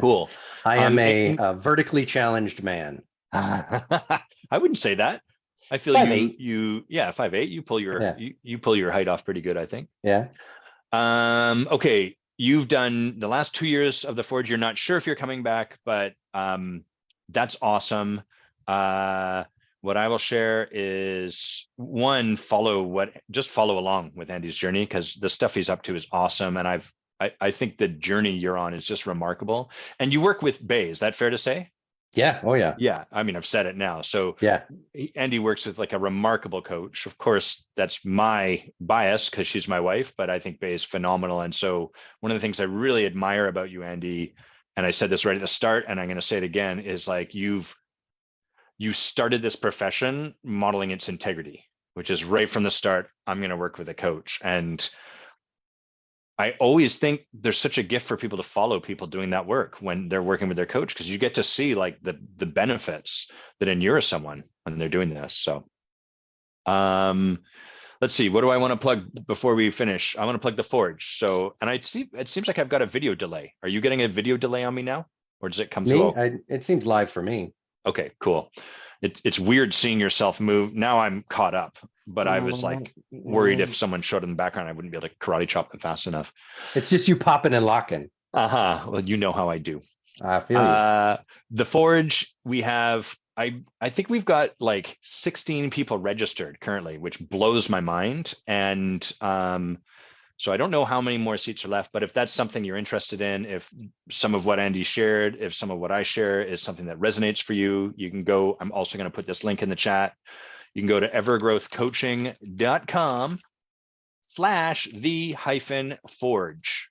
Cool. I am a, And vertically challenged man. I wouldn't say that. I feel 5'8". yeah, 5'8", Yeah. you pull your height off pretty good, I think. Yeah. Okay, you've done the last 2 years of the Forge. You're not sure if you're coming back, but that's awesome. Uh, what I will share is one, just follow along with Andy's journey because the stuff he's up to is awesome. And I think the journey you're on is just remarkable. And you work with Bay, is that fair to say? Yeah. Oh, yeah. Yeah, I mean, I've said it now. So Yeah. Andy works with like a remarkable coach. Of course, that's my bias because she's my wife, but I think Bay is phenomenal. And so one of the things I really admire about you, Andy, and I said this right at the start, and I'm going to say it again, is like you started this profession modeling its integrity, which is right from the start. I'm going to work with a coach, and I always think there's such a gift for people to follow people doing that work when they're working with their coach because you get to see like the benefits that inure someone when they're doing this. So um let's see, what do I want to plug before we finish? I want to plug the Forge. So, and I see it seems like I've got a video delay. Are you getting a video delay on me now? Or does it come through? Me, Oh, it seems live for me. okay, cool. It's weird seeing yourself move. Now I'm caught up, but I was like worried if someone showed in the background, I wouldn't be able to karate chop them fast enough. It's just you popping and locking. Uh-huh. Well, you know how I do. I feel you. The Forge, we have, I think we've got like 16 people registered currently, which blows my mind. And so I don't know how many more seats are left, but if that's something you're interested in, if some of what Andy shared, if some of what I share is something that resonates for you, you can go. I'm also going to put this link in the chat. You can go to evergrowthcoaching.com/the-forge.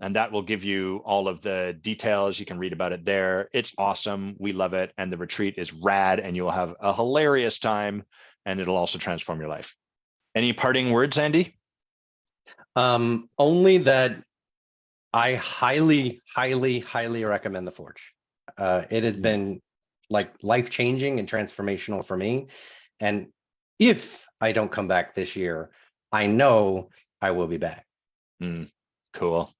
And that will give you all of the details. You can read about it there. It's awesome. We love it. And the retreat is rad and you'll have a hilarious time and it'll also transform your life. Any parting words, Andy? Only that I highly, highly, highly recommend the Forge. It has been like life-changing and transformational for me. And if I don't come back this year, I know I will be back. Cool.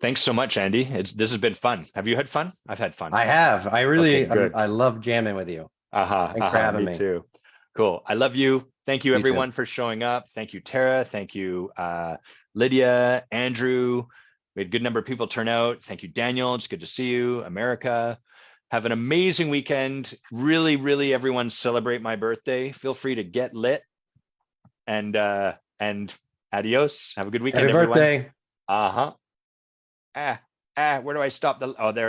Thanks so much, Andy. This has been fun. Have you had fun? I've had fun. I have. I Okay, really, good. I love jamming with you. Thanks for having Me me. too. Cool. I love you. Thank you You too. everyone for showing up. Thank you, Tara. Thank you, Lydia, Andrew. We had a good number of people turn out. Thank you, Daniel. It's good to see you. America. Have an amazing weekend. Really, really everyone celebrate my birthday. Feel free to get lit and adios. Have a good weekend, Happy everyone. birthday. Where do I stop the, oh, there.